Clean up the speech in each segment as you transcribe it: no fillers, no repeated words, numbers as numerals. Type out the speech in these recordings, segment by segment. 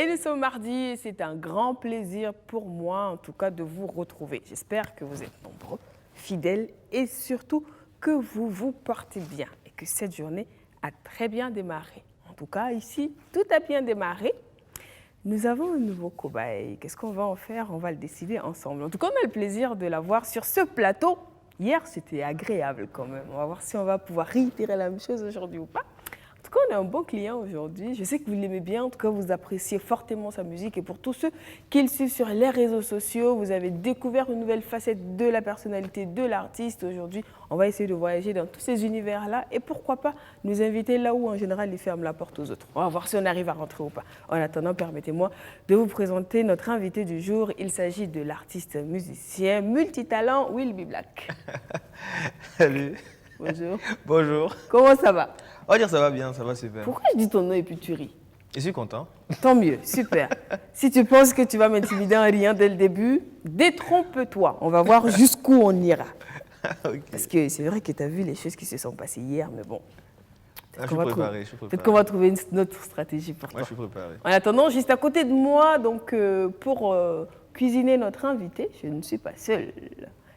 Et nous sommes mardi et c'est un grand plaisir pour moi, en tout cas, de vous retrouver. J'espère que vous êtes nombreux, fidèles et surtout que vous vous portez bien et que cette journée a très bien démarré. En tout cas, ici, tout a bien démarré. Nous avons un nouveau cobaye. Qu'est-ce qu'on va en faire? On va le décider ensemble. En tout cas, on a le plaisir de l'avoir sur ce plateau. Hier, c'était agréable quand même. On va voir si on va pouvoir réitérer la même chose aujourd'hui ou pas. En tout cas, on a un bon client aujourd'hui. Je sais que vous l'aimez bien. En tout cas, vous appréciez fortement sa musique. Et pour tous ceux qui le suivent sur les réseaux sociaux, vous avez découvert une nouvelle facette de la personnalité de l'artiste. Aujourd'hui, on va essayer de voyager dans tous ces univers-là. Et pourquoi pas nous inviter là où, en général, ils ferment la porte aux autres. On va voir si on arrive à rentrer ou pas. En attendant, permettez-moi de vous présenter notre invité du jour. Il s'agit de l'artiste musicien multitalent Will Be Black. Salut. Bonjour. Bonjour. Comment ça va? On va dire ça va bien, ça va super. Pourquoi je dis ton nom et puis tu ris? Je suis content. Tant mieux, super. Si tu penses que tu vas m'intimider en riant dès le début, détrompe-toi. On va voir jusqu'où on ira. Okay. Parce que c'est vrai que tu as vu les choses qui se sont passées hier, mais bon. Je suis préparé. Peut-être qu'on va trouver une autre stratégie pour toi. Je suis préparé. En attendant, juste à côté de moi, donc, pour cuisiner notre invité, je ne suis pas seule.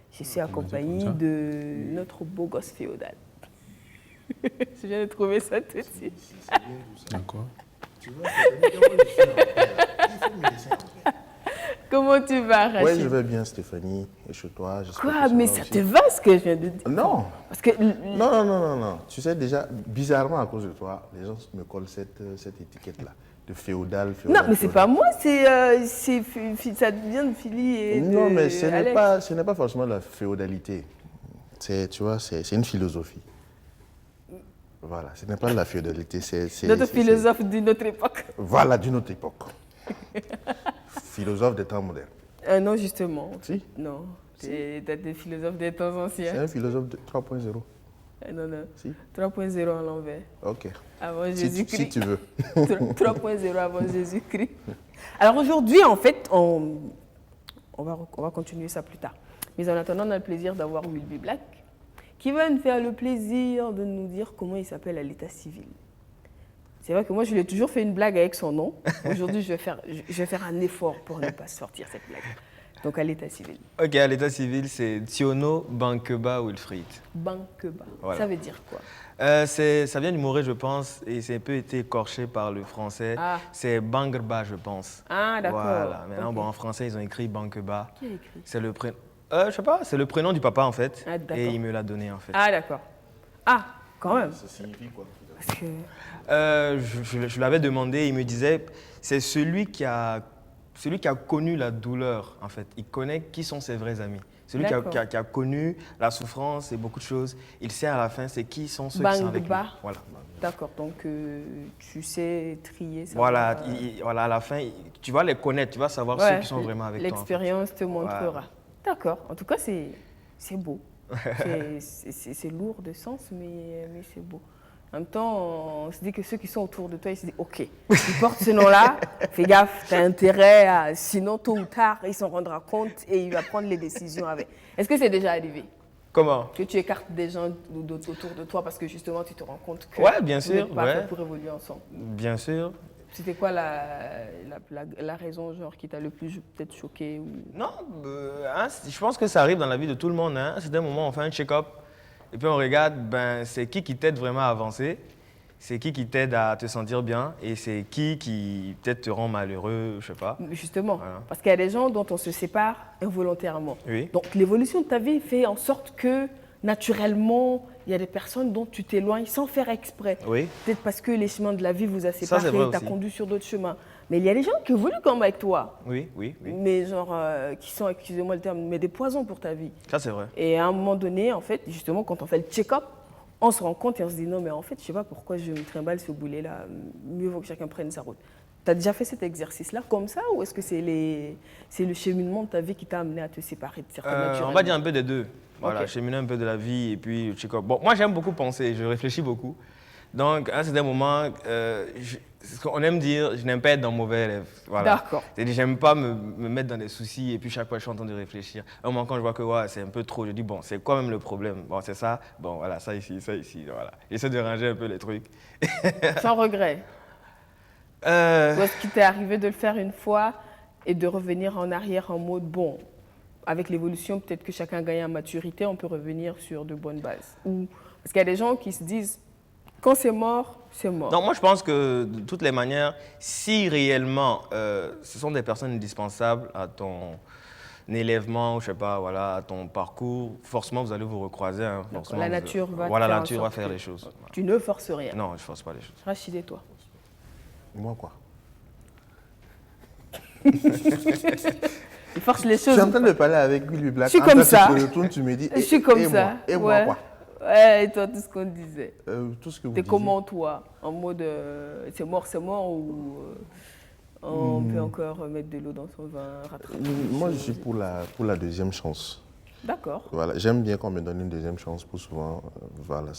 Je suis accompagnée de notre beau gosse féodal. Je viens de trouver ça tout de suite. D'accord. Comment tu vas, Rachid? Oui, je vais bien, Stéphanie. Et chez toi, Quoi? Mais ça te va ce que je viens de dire? Non. Parce que... Non. Tu sais, déjà, bizarrement, à cause de toi, les gens me collent cette étiquette-là. De féodal. Non, mais c'est pas moi, ça vient de Philly et de Non, mais ce Alex. n'est pas forcément la féodalité. Tu vois, c'est une philosophie. Voilà, ce n'est pas la féodalité, Notre philosophe d'une autre époque. Voilà, d'une autre époque. Philosophe des temps modernes. Non, justement. Si? Non, t'es des philosophes des temps anciens. C'est un philosophe de 3.0. Non. Si? 3.0 en l'envers. Ok. Avant Jésus-Christ. Si tu veux. 3.0 avant Jésus-Christ. Alors aujourd'hui, en fait, on va continuer ça plus tard. Mais en attendant, on a le plaisir d'avoir Will Be Black, qui va nous faire le plaisir de nous dire comment il s'appelle à l'état civil. C'est vrai que moi, je lui ai toujours fait une blague avec son nom. Aujourd'hui, je vais faire un effort pour ne pas sortir cette blague. Donc, à l'état civil. Ok, à l'état civil, c'est Tiono Bankeba Wilfried. Bankeba. Voilà. Ça veut dire quoi? Ça vient du Moré, je pense, et c'est un peu été écorché par le français. Ah. C'est Bangrba, je pense. Ah, d'accord. Voilà. Maintenant, Ok. bon, en français, ils ont écrit Bankeba. Qui a écrit? C'est le prénom. Je sais pas, c'est le prénom du papa, en fait. Ah, d'accord. Et il me l'a donné, en fait. Ah, d'accord. Ah, quand même. Ça signifie quoi? Parce que... Je l'avais demandé, il me disait, c'est celui qui a connu la douleur, en fait. Il connaît qui sont ses vrais amis. Celui qui a connu la souffrance et beaucoup de choses. Il sait à la fin, c'est qui sont ceux qui sont avec lui. Bankeba. Voilà. D'accord, donc tu sais trier ça. Voilà, voilà, à la fin, tu vas les connaître, tu vas savoir ceux qui sont vraiment avec toi. L'expérience te montrera. Voilà. D'accord, en tout cas, c'est beau. C'est lourd de sens, mais c'est beau. En même temps, on se dit que ceux qui sont autour de toi, ils se disent « Ok, ils portent ce nom-là, fais gaffe, tu as intérêt à... Sinon, tôt ou tard, il s'en rendra compte et il va prendre les décisions avec. » Est-ce que c'est déjà arrivé? Comment? Que tu écartes des gens autour de toi parce que justement, tu te rends compte que Ouais, bien vous sûr, n'êtes pas ouais. fait pour évoluer ensemble. Bien sûr. C'était quoi la raison genre, qui t'a le plus peut-être choqué ou... Non, je pense que ça arrive dans la vie de tout le monde. Hein. C'est un moment, on fait un check-up et puis on regarde, c'est qui t'aide vraiment à avancer, c'est qui t'aide à te sentir bien et c'est qui peut-être te rend malheureux, je sais pas. Justement, Voilà. parce qu'il y a des gens dont on se sépare involontairement. Oui. Donc l'évolution de ta vie fait en sorte que naturellement, il y a des personnes dont tu t'éloignes sans faire exprès. Oui. Peut-être parce que les chemins de la vie vous a c'est séparés, vrai t'as aussi. conduit sur d'autres chemins. Mais il y a des gens qui évoluent comme avec toi, Oui. mais genre qui sont, excusez-moi le terme, mais des poisons pour ta vie. Ça, c'est vrai. Et à un moment donné, en fait, justement, quand on fait le check-up, on se rend compte et on se dit non, mais en fait, je sais pas pourquoi je me trimballe ce boulet-là. Mieux vaut que chacun prenne sa route. Tu as déjà fait cet exercice-là comme ça ou est-ce que c'est le cheminement de ta vie qui t'a amené à te séparer de certaines naturellement? On va dire un peu des deux. Voilà, Ok. cheminer un peu de la vie et puis check-up. Bon, moi, j'aime beaucoup penser, je réfléchis beaucoup. Donc, à un certain moment, ce qu'on aime dire, je n'aime pas être dans mauvais élève. Voilà. D'accord. C'est-à-dire, j'aime pas me mettre dans des soucis et puis chaque fois, je suis en train de réfléchir. À un moment, quand je vois que ouais, c'est un peu trop, je dis, bon, c'est quoi même le problème? Bon, c'est ça, bon, voilà, ça ici, voilà. J'essaie de ranger un peu les trucs. Sans regret. Ou est-ce qu'il t'est arrivé de le faire une fois et de revenir en arrière en mode, bon, avec l'évolution, peut-être que chacun gagne en maturité, on peut revenir sur de bonnes bases. Parce qu'il y a des gens qui se disent, quand c'est mort, c'est mort. Non, moi je pense que de toutes les manières, si réellement ce sont des personnes indispensables à ton élèvement, je sais pas, voilà, à ton parcours, forcément vous allez vous recroiser. Hein, forcément, la nature va voilà, la nature va faire les choses. Tu ne forces rien. Non, je ne force pas les choses. Rachid, et toi? Moi, quoi? Il force les choses. Je suis en train de parler avec lui, Black. Je suis comme ça. Tu retournes, tu me dis. Je suis comme ça. Et moi, quoi? Ouais, et toi, tout ce qu'on disait. Tout ce que vous T'es disiez. comment, toi? En mode c'est mort, ou on peut encore mettre de l'eau dans son vin, rattraper Moi, je suis pour la deuxième chance. D'accord. Voilà, j'aime bien qu'on me donne une deuxième chance pour souvent, voilà,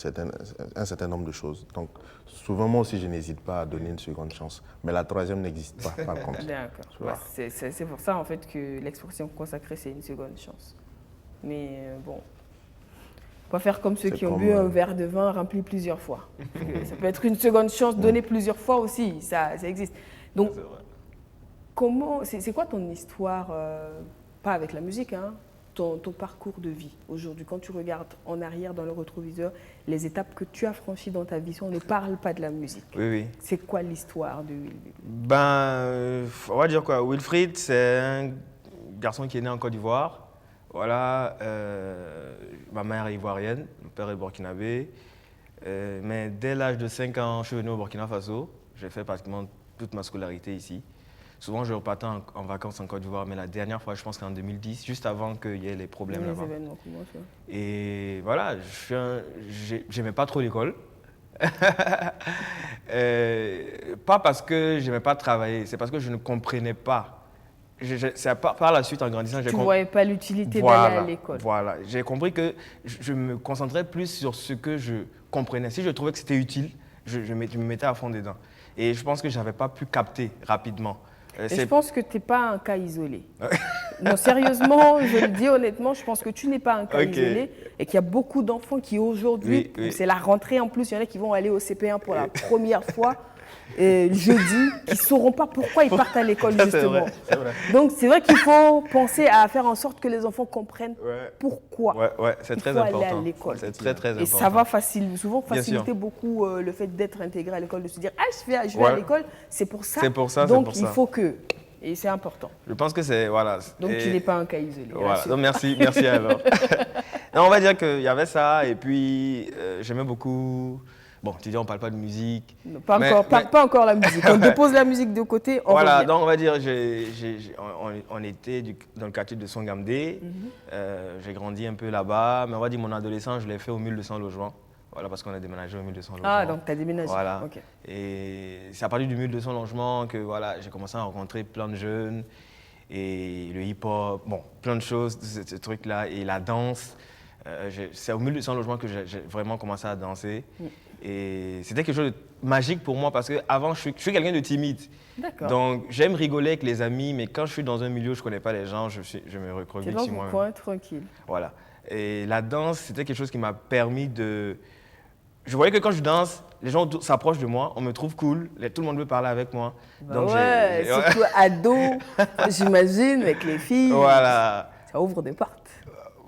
un certain nombre de choses. Donc, souvent, moi aussi, je n'hésite pas à donner une seconde chance. Mais la troisième n'existe pas, par contre. D'accord. Voilà. C'est pour ça, en fait, que l'expression consacrée, c'est une seconde chance. Mais bon, on va faire comme ceux qui ont bu un verre de vin rempli plusieurs fois. Ça peut être une seconde chance donnée plusieurs fois aussi, ça existe. Donc, c'est quoi ton histoire, pas avec la musique, hein, ton parcours de vie aujourd'hui, quand tu regardes en arrière dans le rétroviseur, les étapes que tu as franchies dans ta vie, si on ne parle pas de la musique. Oui, oui. C'est quoi l'histoire de Wilfried? On va dire quoi? Wilfried, c'est un garçon qui est né en Côte d'Ivoire. Voilà, ma mère est ivoirienne, mon père est burkinabé. Mais dès l'âge de 5 ans, je suis venu au Burkina Faso. J'ai fait pratiquement toute ma scolarité ici. Souvent, je repartais en vacances en Côte d'Ivoire, mais la dernière fois, je pense qu'en 2010, juste avant qu'il y ait les problèmes là-bas. Les événements, comment ça? Et voilà, j'aimais pas trop l'école. Pas parce que j'aimais pas travailler, c'est parce que je ne comprenais pas. C'est par la suite, en grandissant, tu ne voyais pas l'utilité d'aller à l'école. Voilà, j'ai compris que je me concentrais plus sur ce que je comprenais. Si je trouvais que c'était utile, je me mettais à fond dedans. Et je pense que je n'avais pas pu capter rapidement. Je pense que tu n'es pas un cas isolé. Non, sérieusement, je le dis honnêtement, je pense que tu n'es pas un cas isolé et qu'il y a beaucoup d'enfants qui aujourd'hui, c'est la rentrée en plus, il y en a qui vont aller au CP1 pour la première fois jeudi, qui ne sauront pas pourquoi ils partent à l'école justement. C'est vrai. Donc c'est vrai qu'il faut penser à faire en sorte que les enfants comprennent pourquoi c'est très il faut important. aller à l'école. C'est très, très important. Et ça va souvent faciliter beaucoup le fait d'être intégré à l'école, de se dire « Ah, je vais à l'école, c'est pour ça. » C'est pour ça, donc il faut que... Et c'est important. Je pense que c'est... Voilà. Donc tu n'es pas un cas isolé. Voilà. Donc, merci alors. Non, on va dire qu'il y avait ça et puis j'aimais beaucoup... Bon, tu dis on ne parle pas de musique. Non, pas encore la musique. On dépose la musique de côté, on voilà, revient. donc on va dire, on était dans le quartier de Songamdé. J'ai grandi un peu là-bas, mais on va dire mon adolescence, je l'ai fait au 1200 logements. Voilà, parce qu'on a déménagé au 1200 logements. Ah, donc tu as déménagé. Voilà. Okay. Et c'est à partir du 1200 logements que voilà, j'ai commencé à rencontrer plein de jeunes. Et le hip-hop, bon, plein de choses, ce truc-là. Et la danse. C'est au 1200 logements que j'ai vraiment commencé à danser. Et c'était quelque chose de magique pour moi parce qu'avant, je suis quelqu'un de timide. Donc, j'aime rigoler avec les amis, mais quand je suis dans un milieu où je ne connais pas les gens, je me recroqueville sur moi-même. C'est dans un coin tranquille. Voilà. Et la danse, c'était quelque chose qui m'a permis de... Je voyais que quand je danse, les gens s'approchent de moi, on me trouve cool, tout le monde veut parler avec moi. Bah donc surtout ado, j'imagine, avec les filles. Voilà. Ça ouvre des portes.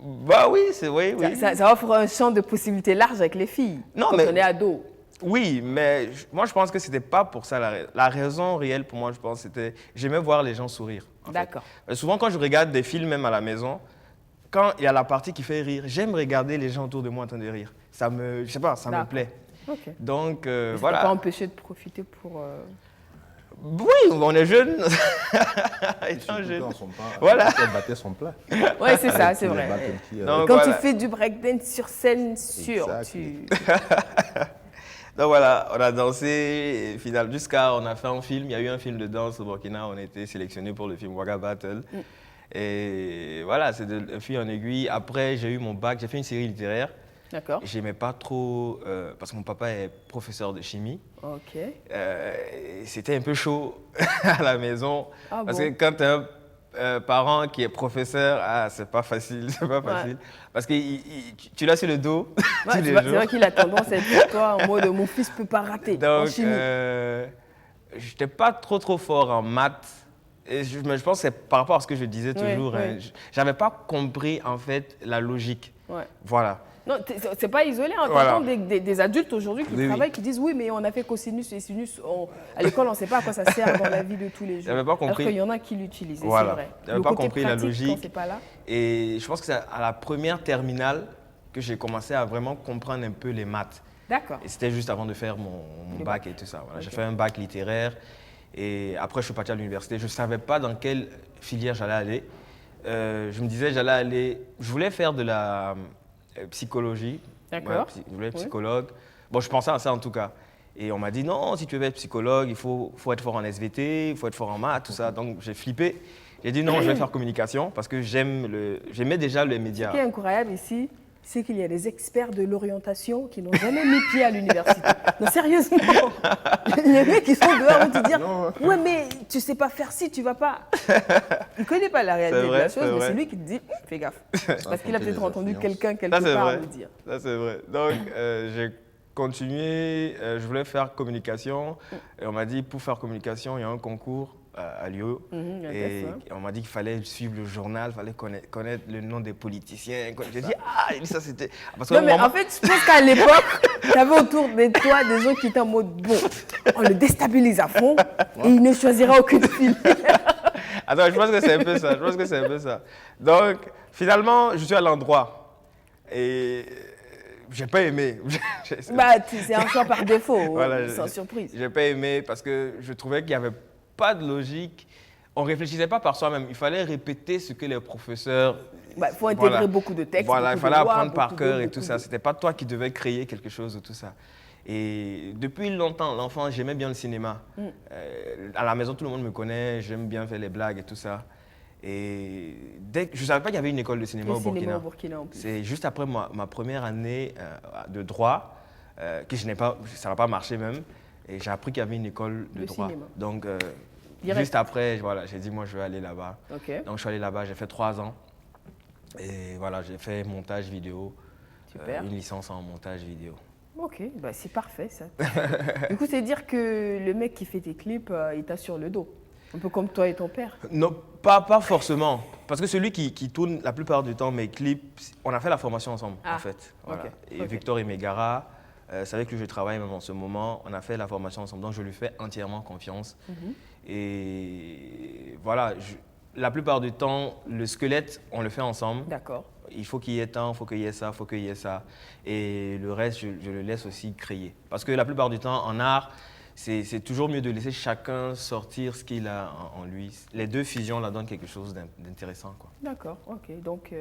Bah oui, oui. Ça offre un champ de possibilités large avec les filles, quand on est ado. Oui, mais moi je pense que c'était pas pour ça la raison réelle pour moi, je pense, c'était j'aimais voir les gens sourire. D'accord. Souvent quand je regarde des films même à la maison, quand il y a la partie qui fait rire, j'aime regarder les gens autour de moi en train de rire. Ça me, je sais pas, ça me plaît. Okay. Donc voilà. Ça t'a pas empêché de profiter pour... Oui, on est jeunes. Étant jeunes. Voilà. On battait son plat. Oui, c'est ça, c'est vrai. Donc, quand tu fais du breakdance sur scène, Donc voilà, on a dansé et finalement, jusqu'à on a fait un film. Il y a eu un film de danse au Burkina. On a été sélectionné pour le film Waka Battle. Et voilà, c'est de fil en aiguille. Après, j'ai eu mon bac. J'ai fait une série littéraire. D'accord. J'aimais pas trop parce que mon papa est professeur de chimie. Ok. C'était un peu chaud à la maison parce que quand tu as un parent qui est professeur, c'est pas facile, parce que tu l'as sur le dos. C'est vrai qu'il a tendance à être pour toi en mode mon fils peut pas rater en chimie. je n'étais pas trop fort en maths. Et mais je pense que c'est par rapport à ce que je disais toujours. Ouais. Hein, je n'avais pas compris, en fait, la logique. Ouais. Voilà. Non, c'est pas isolé. On Voilà. entend des adultes aujourd'hui qui travaillent, qui disent oui, mais on a fait cosinus et sinus. À l'école, on ne sait pas à quoi ça sert dans la vie de tous les jours. J'avais pas compris. Alors qu'il y en a qui l'utilisent, Voilà. c'est vrai. J'avais pas compris la logique. Quand c'est pas là. Et je pense que c'est à la première terminale que j'ai commencé à vraiment comprendre un peu les maths. D'accord. Et c'était juste avant de faire mon bac et tout ça. Voilà. J'ai fait un bac littéraire et après je suis parti à l'université. Je ne savais pas dans quelle filière j'allais aller. Je me disais je voulais faire de la psychologie. D'accord. Ouais, je voulais être psychologue. Bon, je pensais à ça en tout cas. Et on m'a dit non, si tu veux être psychologue, il faut être fort en SVT, il faut être fort en maths, tout ça. Donc j'ai flippé. J'ai dit non, je vais faire communication parce que j'aimais déjà les médias. Ce qui est incroyable ici, c'est qu'il y a des experts de l'orientation qui n'ont jamais mis pied à l'université. Non, sérieusement. Les mecs qui sont dehors vont te dire ouais, mais tu sais pas faire ci, tu vas pas. Il connaît pas la réalité de la chose, mais c'est lui qui te dit fais gaffe. Parce qu'il a peut-être entendu quelqu'un quelque part le dire. Ça, c'est vrai. Donc, j'ai continué, je voulais faire communication. Et on m'a dit, pour faire communication, il y a un concours à Lyon. Et on m'a dit qu'il fallait suivre le journal, il fallait connaître le nom des politiciens. J'ai dit, ça c'était... Non, mais en fait, je pense qu'à l'époque, tu avais autour de toi des gens qui étaient en mode, bon, on le déstabilise à fond et il ne choisira aucune filière. Attends, je pense que c'est un peu ça. Donc, finalement, je suis à l'endroit. Et j'ai pas aimé. C'est un choix par défaut, voilà, sans surprise. J'ai pas aimé parce que je trouvais qu'il n'y avait pas de logique. On ne réfléchissait pas par soi-même. Il fallait répéter ce que les professeurs... Il faut intégrer beaucoup de textes. Voilà, il fallait apprendre par cœur et tout ça. Ce n'était pas toi qui devais créer quelque chose de tout ça. Et depuis longtemps, l'enfant, j'aimais bien le cinéma. À la maison, tout le monde me connaît. J'aime bien faire les blagues et tout ça. Et je ne savais pas qu'il y avait une école de cinéma au Burkina. C'est juste après ma première année de droit que ça n'a pas marché même. Et j'ai appris qu'il y avait une école de droit. Cinéma. Donc, juste après, voilà, j'ai dit, moi, je veux aller là-bas. Okay. Donc, je suis allé là-bas, j'ai fait 3 ans. Et voilà, j'ai fait montage vidéo. Super. Une licence en montage vidéo. Ok, bah, c'est parfait, ça. Du coup, c'est dire que le mec qui fait tes clips, il t'a sur le dos. Un peu comme toi et ton père. Non, pas forcément. Parce que celui qui tourne la plupart du temps mes clips, on a fait la formation ensemble, en fait. Voilà. Okay. Et Victor Emegara, c'est avec lui que je travaille même en ce moment. On a fait la formation ensemble, donc je lui fais entièrement confiance. Et voilà, la plupart du temps, le squelette, on le fait ensemble. D'accord. Il faut qu'il y ait tant, il faut qu'il y ait ça, il faut qu'il y ait ça. Et le reste, je le laisse aussi créer. Parce que la plupart du temps, en art, c'est toujours mieux de laisser chacun sortir ce qu'il a en lui. Les deux fusions là donnent quelque chose d'intéressant. D'accord, ok. Donc,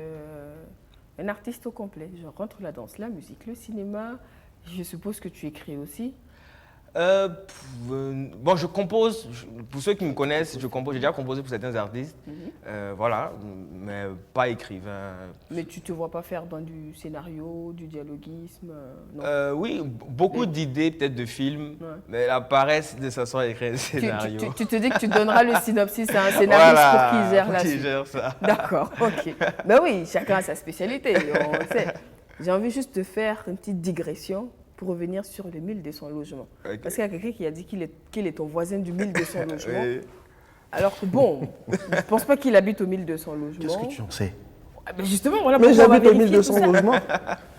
un artiste au complet. Je rentre la danse, la musique, le cinéma. Je suppose que tu écris aussi. Bon, je compose, pour ceux qui me connaissent, j'ai déjà composé pour certains artistes, voilà, mais pas écrivain. Mais tu ne te vois pas faire dans du scénario, du dialoguisme non. Oui, beaucoup d'idées peut-être de films, mais la paresse de s'asseoir et écrire un scénario. Tu te dis que tu donneras le synopsis à un scénariste pour qu'il gère la suite. Qui gère ça. D'accord, ok. Ben oui, chacun a sa spécialité, on sait. J'ai envie juste de faire une petite digression pour revenir sur le 1200 logements. Okay. Parce qu'il y a quelqu'un qui a dit qu'il est ton voisin du 1200 logements. Oui. Alors que bon, je ne pense pas qu'il habite au 1200 logements. Qu'est-ce que tu en sais? Ben justement, voilà pourquoi on va vérifier. Mais j'habite au 1200 logements.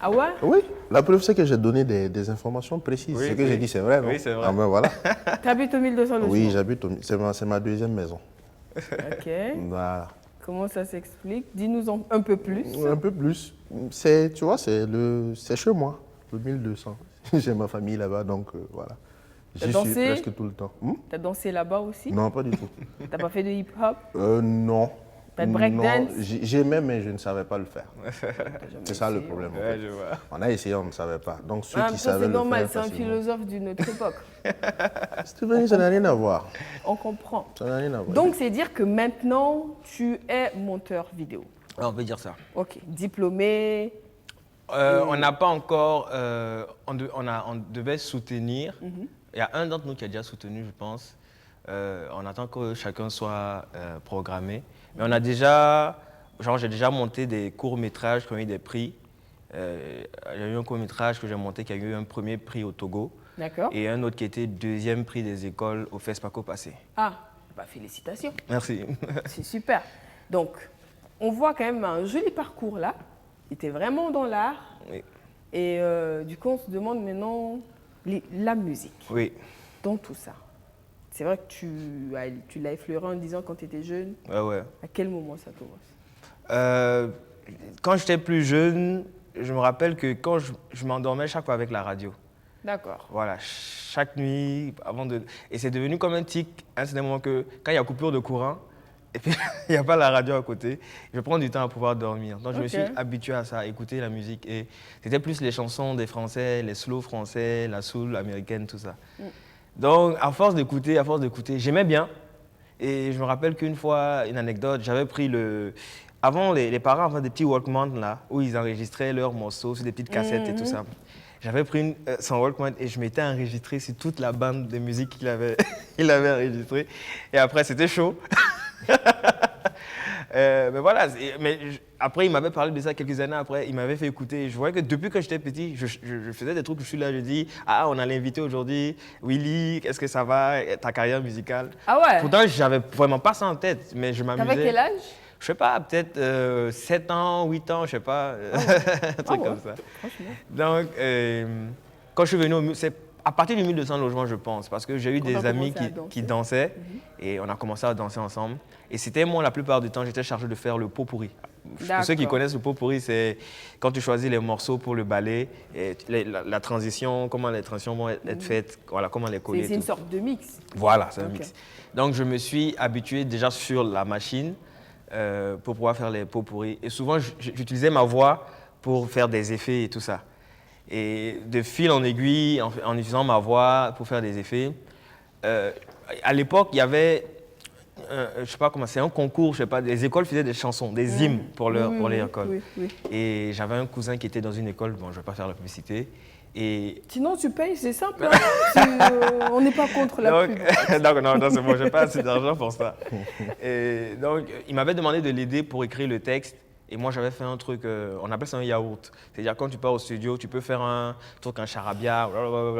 Ah ouais? Oui, la preuve c'est que j'ai donné des informations précises. Ce que j'ai dit c'est vrai, non? Oui, c'est vrai. Ah ben voilà. Tu habites au 1200 logements? Oui, j'habite c'est ma deuxième maison. Ok. Voilà. Comment ça s'explique? Dis-nous un peu plus. Un peu plus. Tu vois, c'est chez moi, le 1200. J'ai ma famille là-bas, donc voilà. J'y suis presque tout le temps. T'as dansé là-bas aussi? Non, pas du tout. T'as pas fait de hip-hop? Non. T'as de breakdance? J'aimais, mais je ne savais pas le faire. C'est ça le problème. Ouais, je vois. On a essayé, on ne savait pas. Donc ceux qui savaient le faire... C'est normal, c'est un philosophe d'une autre époque. Steven, ça n'a rien à voir. On comprend. Ça n'a rien à voir. Donc c'est dire que maintenant, tu es monteur vidéo. On peut dire ça. Ok. Diplômé? On n'a pas encore, on devait soutenir. Il y a un d'entre nous qui a déjà soutenu, je pense. On attend que chacun soit programmé. Mais on a déjà, j'ai déjà monté des courts-métrages qui ont eu des prix. Il y a eu un court-métrage que j'ai monté qui a eu un premier prix au Togo. D'accord. Et un autre qui était deuxième prix des écoles au FESPACO passé. Ah, bah félicitations. Merci. C'est super. Donc, on voit quand même un joli parcours là. Tu étais vraiment dans l'art. Oui. Et du coup, on se demande maintenant la musique. Oui. Dans tout ça. C'est vrai que tu l'as effleuré en disant quand tu étais jeune. Ouais. À quel moment ça commence? Quand j'étais plus jeune, je me rappelle que quand je m'endormais chaque fois avec la radio. D'accord. Voilà, chaque nuit, et c'est devenu comme un tic, à un certain moment que quand il y a coupure de courant, et puis il n'y a pas la radio à côté, je prends du temps à pouvoir dormir. Donc je me suis habitué à ça, à écouter la musique. Et c'était plus les chansons des Français, les slow français, la soul américaine, tout ça. Donc à force d'écouter, j'aimais bien. Et je me rappelle qu'une fois, une anecdote, j'avais pris Avant, les parents avaient des petits Walkman là, où ils enregistraient leurs morceaux sur des petites cassettes et tout ça. J'avais pris son Walkman et je m'étais enregistré sur toute la bande de musique qu'il avait, il avait enregistrée. Et après, c'était chaud. Mais voilà, après, il m'avait parlé de ça quelques années après. Il m'avait fait écouter. Je voyais que depuis que j'étais petit, je faisais des trucs. Je suis là, je dis, on a l'invité aujourd'hui. Willy, est-ce que ça va, ta carrière musicale? Ah ouais? Pourtant, j'avais vraiment pas ça en tête, mais je m'amusais. T'avais quel âge? Je sais pas, peut-être 7 ans, 8 ans, je sais pas, un truc comme ça. Franchement. Donc, quand je suis venu, c'est à partir du 1200 logements, je pense, parce que j'ai eu des amis qui dansaient et on a commencé à danser ensemble. Et c'était moi, la plupart du temps, j'étais chargé de faire le pot pourri. Pour ceux qui connaissent le pot pourri, c'est quand tu choisis les morceaux pour le ballet, et la transition, comment les transitions vont être faites, voilà, comment les coller. C'est une sorte de mix. Voilà, c'est un mix. Donc, je me suis habitué déjà sur la machine pour pouvoir faire les pots pourris. Et souvent, j'utilisais ma voix pour faire des effets et tout ça. Et de fil en aiguille, en utilisant ma voix pour faire des effets, à l'époque, il y avait, je sais pas comment, c'est un concours, je sais pas, les écoles faisaient des chansons, des hymnes pour les écoles. Et j'avais un cousin qui était dans une école, bon, je vais pas faire la publicité. Et... Sinon, tu payes, c'est simple. On n'est pas contre la pub. Non, c'est bon, je n'ai pas assez d'argent pour ça. Et donc, il m'avait demandé de l'aider pour écrire le texte. Et moi, j'avais fait un truc, on appelle ça un yaourt. C'est-à-dire, quand tu pars au studio, tu peux faire un truc, un charabia,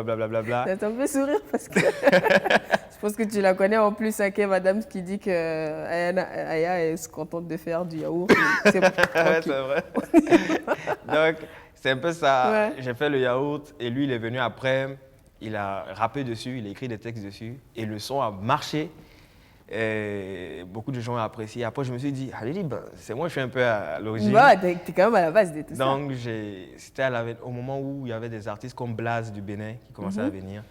blablabla. Ça me fait sourire parce que je pense que tu la connais en plus, Ake, madame, qui dit que Aya est contente de faire du yaourt. C'est ouais, c'est vrai. Donc, c'est un peu ça. Ouais. J'ai fait le yaourt et lui, il est venu après. Il a rappé dessus, il a écrit des textes dessus. Et le son a marché. Et beaucoup de gens ont apprécié. Après, je me suis dit, c'est moi, je suis un peu à l'origine. Bah, t'es quand même à la base de tout ça. Donc, c'était au moment où il y avait des artistes comme Blaze du Bénin qui commençaient à venir.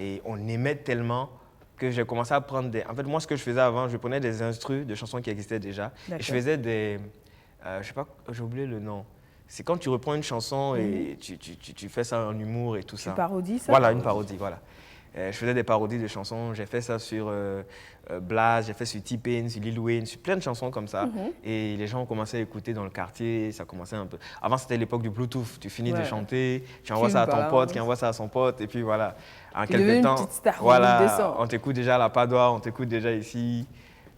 Et on aimait tellement que j'ai commencé à prendre des... En fait, moi, ce que je faisais avant, je prenais des instrus de chansons qui existaient déjà. Et je faisais des... je sais pas, j'ai oublié le nom. C'est quand tu reprends une chanson et tu fais ça en humour et tout ça. Tu parodies ça? Voilà, une parodie, voilà. Je faisais des parodies de chansons. J'ai fait ça sur Blaze, j'ai fait sur T-Pain, sur Lil Wayne, sur plein de chansons comme ça. Et les gens ont commencé à écouter dans le quartier. Ça commençait un peu... Avant, c'était l'époque du Bluetooth. Tu finis de chanter, tu envoies ça à ton pote, qui envoie ça à son pote. Et puis voilà. En quelques temps, une petite star, voilà, on t'écoute déjà à la Padoie, on t'écoute déjà ici.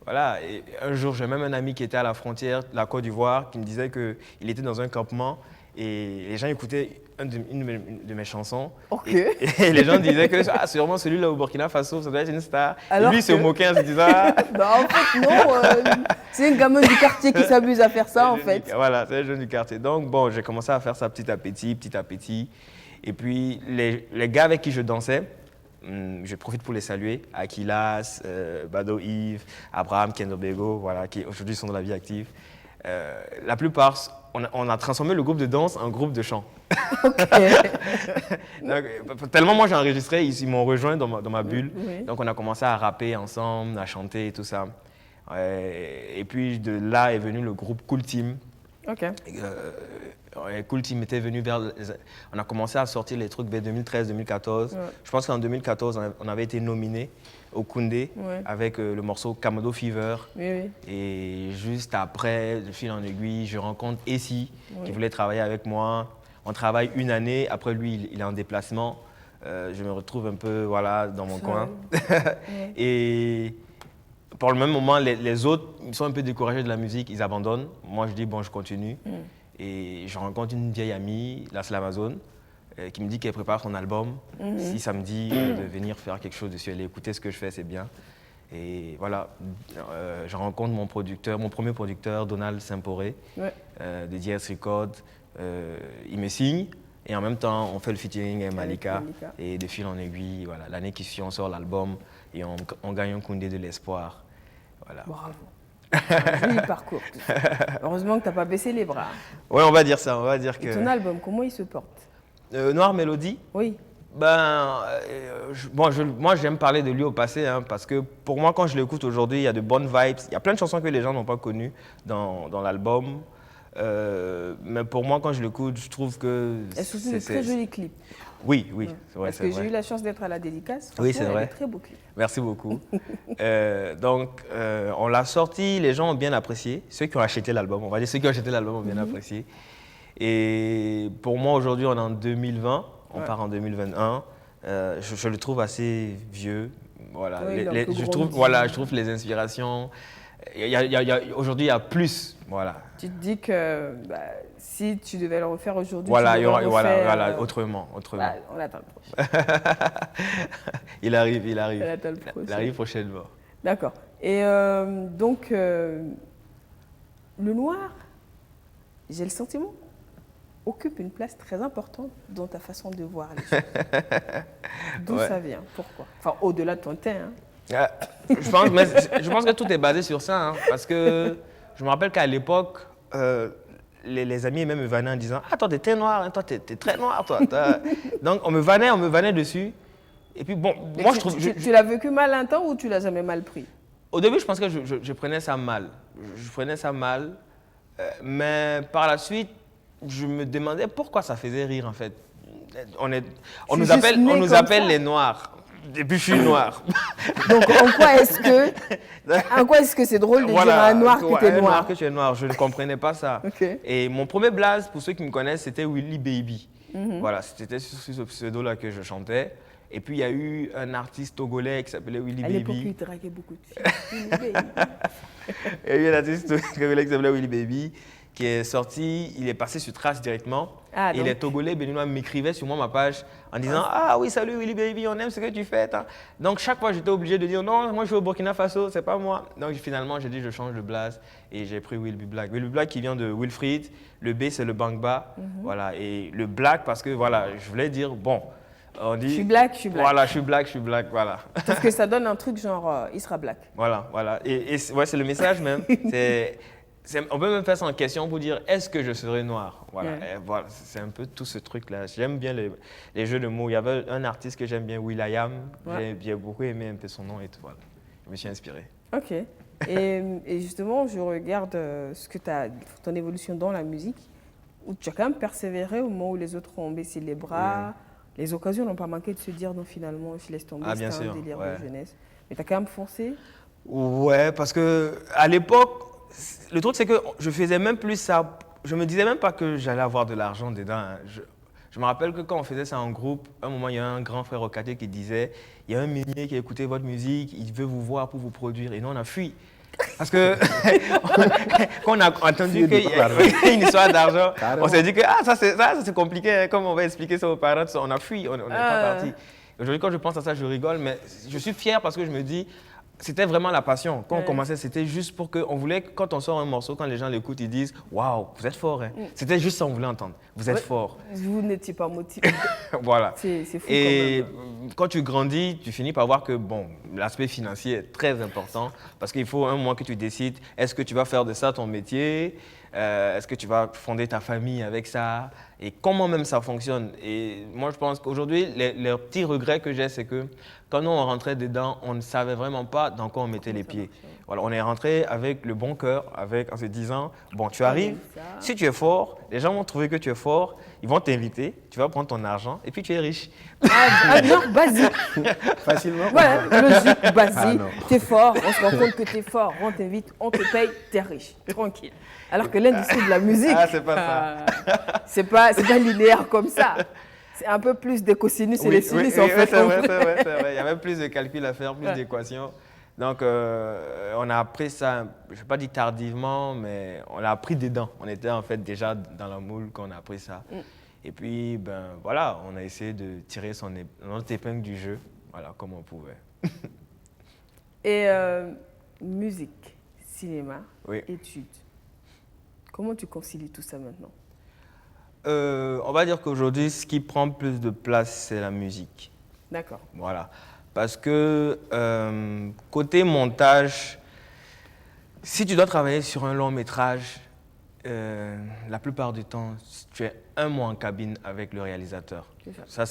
Voilà, et un jour, j'ai même un ami qui était à la frontière de la Côte d'Ivoire qui me disait qu'il était dans un campement et les gens écoutaient une de mes chansons. Okay. Et les gens disaient que sûrement celui-là au Burkina Faso, ça doit être une star. Alors et lui, il se moquait en se disant... en fait, non, c'est un gamin du quartier qui s'amuse à faire ça, en fait. Voilà, c'est un jeune du quartier. Donc, bon, j'ai commencé à faire ça petit à petit. Et puis, les gars avec qui je dansais, je profite pour les saluer. Akilas, Bado Yves, Abraham, Kendobego, voilà, qui aujourd'hui sont dans la vie active. La plupart, on a transformé le groupe de danse en groupe de chant. Okay. Donc, tellement moi j'ai enregistré, ils m'ont rejoint dans ma bulle. Oui. Donc on a commencé à rapper ensemble, à chanter et tout ça. Et puis de là est venu le groupe Cool Team. Okay. Cool Team était venu on a commencé à sortir les trucs vers 2013-2014. Ouais. Je pense qu'en 2014, on avait été nominé au Koundé avec le morceau Kamado Fever. Oui. Et juste après, de fil en aiguille, je rencontre Essie qui voulait travailler avec moi. On travaille une année. Après, lui, il est en déplacement. Je me retrouve un peu dans mon coin. Et pour le même moment, les autres, ils sont un peu découragés de la musique. Ils abandonnent. Moi, je dis, bon, je continue. Et je rencontre une vieille amie, là c'est l'Amazone. qui me dit qu'elle prépare son album. Si ça me dit de venir faire quelque chose dessus, elle écouter ce que je fais, c'est bien. Et voilà, je rencontre mon premier producteur, Donald Saint-Poré, de JS Records. Il me signe et en même temps, on fait le featuring avec Malika. Et de fil en aiguille, voilà, l'année qui suit, on sort l'album et on gagne un Koundé de l'espoir. Voilà. Bravo. Joli parcours. Heureusement que tu n'as pas baissé les bras. Oui, on va dire ça. On va dire que... Et ton album, comment il se porte? Noir Mélodie. Oui. Moi, j'aime parler de lui au passé, hein, parce que pour moi, quand je l'écoute aujourd'hui, il y a de bonnes vibes. Il y a plein de chansons que les gens n'ont pas connues dans l'album. Mais pour moi, quand je l'écoute, je trouve que... C'est un très joli clip. Oui, c'est vrai. Parce que j'ai eu la chance d'être à la dédicace. Oui, c'est vrai. Très beau clip. Merci beaucoup. On l'a sorti, les gens ont bien apprécié. Ceux qui ont acheté l'album, on va dire ceux qui ont acheté l'album ont bien apprécié. Et pour moi, aujourd'hui, on est en 2020. On part en 2021. Je le trouve assez vieux. Voilà. Oui, je trouve les inspirations. Aujourd'hui, il y a plus. Voilà. Tu te dis que si tu devais le refaire aujourd'hui, autrement. On attend le prochain. Il arrive. On attend le prochain. Il arrive prochainement. D'accord. Et donc, le noir, j'ai le sentiment, occupe une place très importante dans ta façon de voir les choses. D'où ça vient? Pourquoi? Enfin, au-delà de ton teint. Hein. Je pense que tout est basé sur ça. Hein, parce que je me rappelle qu'à l'époque, les amis même me vannaient en disant « Ah, toi, t'es noir, hein, toi, t'es très noir, toi. » Donc, on me vannait dessus. Et puis, bon, moi, je trouve... Tu l'as vécu mal un temps ou tu l'as jamais mal pris? Au début, je pense que je prenais ça mal. Mais par la suite, je me demandais pourquoi ça faisait rire, en fait. On nous appelle les Noirs. Et puis, je suis noir. Donc, en quoi est-ce que c'est drôle de dire à un noir que tu es noir? Que tu es noir, je ne comprenais pas ça. Okay. Et mon premier blaze, pour ceux qui me connaissent, c'était Willy Baby. Voilà, c'était sur ce pseudo-là que je chantais. Et puis, il y a eu un artiste togolais qui s'appelait Willy Baby. À l'époque, il draguait beaucoup de filles. Il y a eu un artiste togolais qui s'appelait Willy Baby qui est sorti, il est passé sur Trace directement. Et les Togolais béninois m'écrivaient sur ma page en disant « Ah oui, salut Willy Baby, on aime ce que tu fais. » Donc, chaque fois, j'étais obligé de dire « Non, moi, je vais au Burkina Faso, c'est pas moi. » Donc, finalement, j'ai dit « Je change de blaze » et j'ai pris Will Be Black. Will Be Black qui vient de Wilfried, le B, c'est le Bangba. Voilà, et le Black parce que, voilà, je voulais dire « Bon, on dit… » Je suis black. Voilà, je suis black, voilà. Parce que ça donne un truc genre « Il sera black ». Voilà. Et ouais, c'est le message même. On peut même faire ça en question pour dire est-ce que je serai noir? Voilà, voilà, c'est un peu tout ce truc-là. J'aime bien les jeux de mots. Il y avait un artiste que j'aime bien, will.i.am. J'ai beaucoup aimé un peu son nom et tout. Voilà. Je me suis inspiré. Ok. Et justement, je regarde ton évolution dans la musique, où tu as quand même persévéré au moment où les autres ont baissé les bras. Les occasions n'ont pas manqué de se dire non, finalement, je laisse tomber, c'est un délire de jeunesse. Mais tu as quand même foncé? Ouais, parce qu'à l'époque, le truc, c'est que je faisais même plus ça. Je me disais même pas que j'allais avoir de l'argent dedans. Hein. Je me rappelle que quand on faisait ça en groupe, à un moment, il y a un grand frère au quartier qui disait « Il y a un minier qui a écouté votre musique, il veut vous voir pour vous produire. » Et nous, on a fui. Parce que quand on a entendu qu'il y a une histoire d'argent, on s'est dit que ça c'est compliqué. Hein. Comme on va expliquer ça aux parents, on a fui, on n'est pas parti. Aujourd'hui, quand je pense à ça, je rigole, mais je suis fier parce que je me dis c'était vraiment la passion. Quand on commençait, c'était juste pour qu'on voulait, quand on sort un morceau, quand les gens l'écoutent, ils disent « Waouh, vous êtes fort. Hein. » C'était juste ça qu'on voulait entendre. Vous êtes fort. Vous n'étiez pas motivé. Voilà. C'est fou et quand même. Quand tu grandis, tu finis par voir que l'aspect financier est très important parce qu'il faut un moment que tu décides, est-ce que tu vas faire de ça ton métier? Est-ce que tu vas fonder ta famille avec ça? Et comment même ça fonctionne? Et moi, je pense qu'aujourd'hui, les petits regrets que j'ai, c'est que quand nous, on rentrait dedans, on ne savait vraiment pas dans quoi on mettait les pieds. Voilà, on est rentré avec le bon cœur, en se disant, bon, tu arrives, si tu es fort, les gens vont trouver que tu es fort, ils vont t'inviter, tu vas prendre ton argent et puis tu es riche. Non, basique. Facilement. Ouais, logique, basique. Tu es fort, on se rend compte que tu es fort, on t'invite, on te paye, tu es riche, tranquille. Alors que l'industrie de la musique, c'est pas ça. C'est pas linéaire comme ça. C'est un peu plus des cosinus et des sinus en fait. C'est vrai. Il y avait plus de calculs à faire, plus d'équations. Donc, on a appris ça, je ne vais pas dire tardivement, mais on l'a appris dedans. On était en fait déjà dans la moule quand on a appris ça. Et puis, ben voilà, on a essayé de tirer notre épingle du jeu, voilà, comme on pouvait. Et musique, cinéma, Oui. études. Comment tu concilies tout ça maintenant? On va dire qu'aujourd'hui, ce qui prend plus de place, c'est la musique. D'accord. Voilà. Parce que côté montage, si tu dois travailler sur un long métrage, la plupart du temps, tu es un mois en cabine avec le réalisateur. Ça,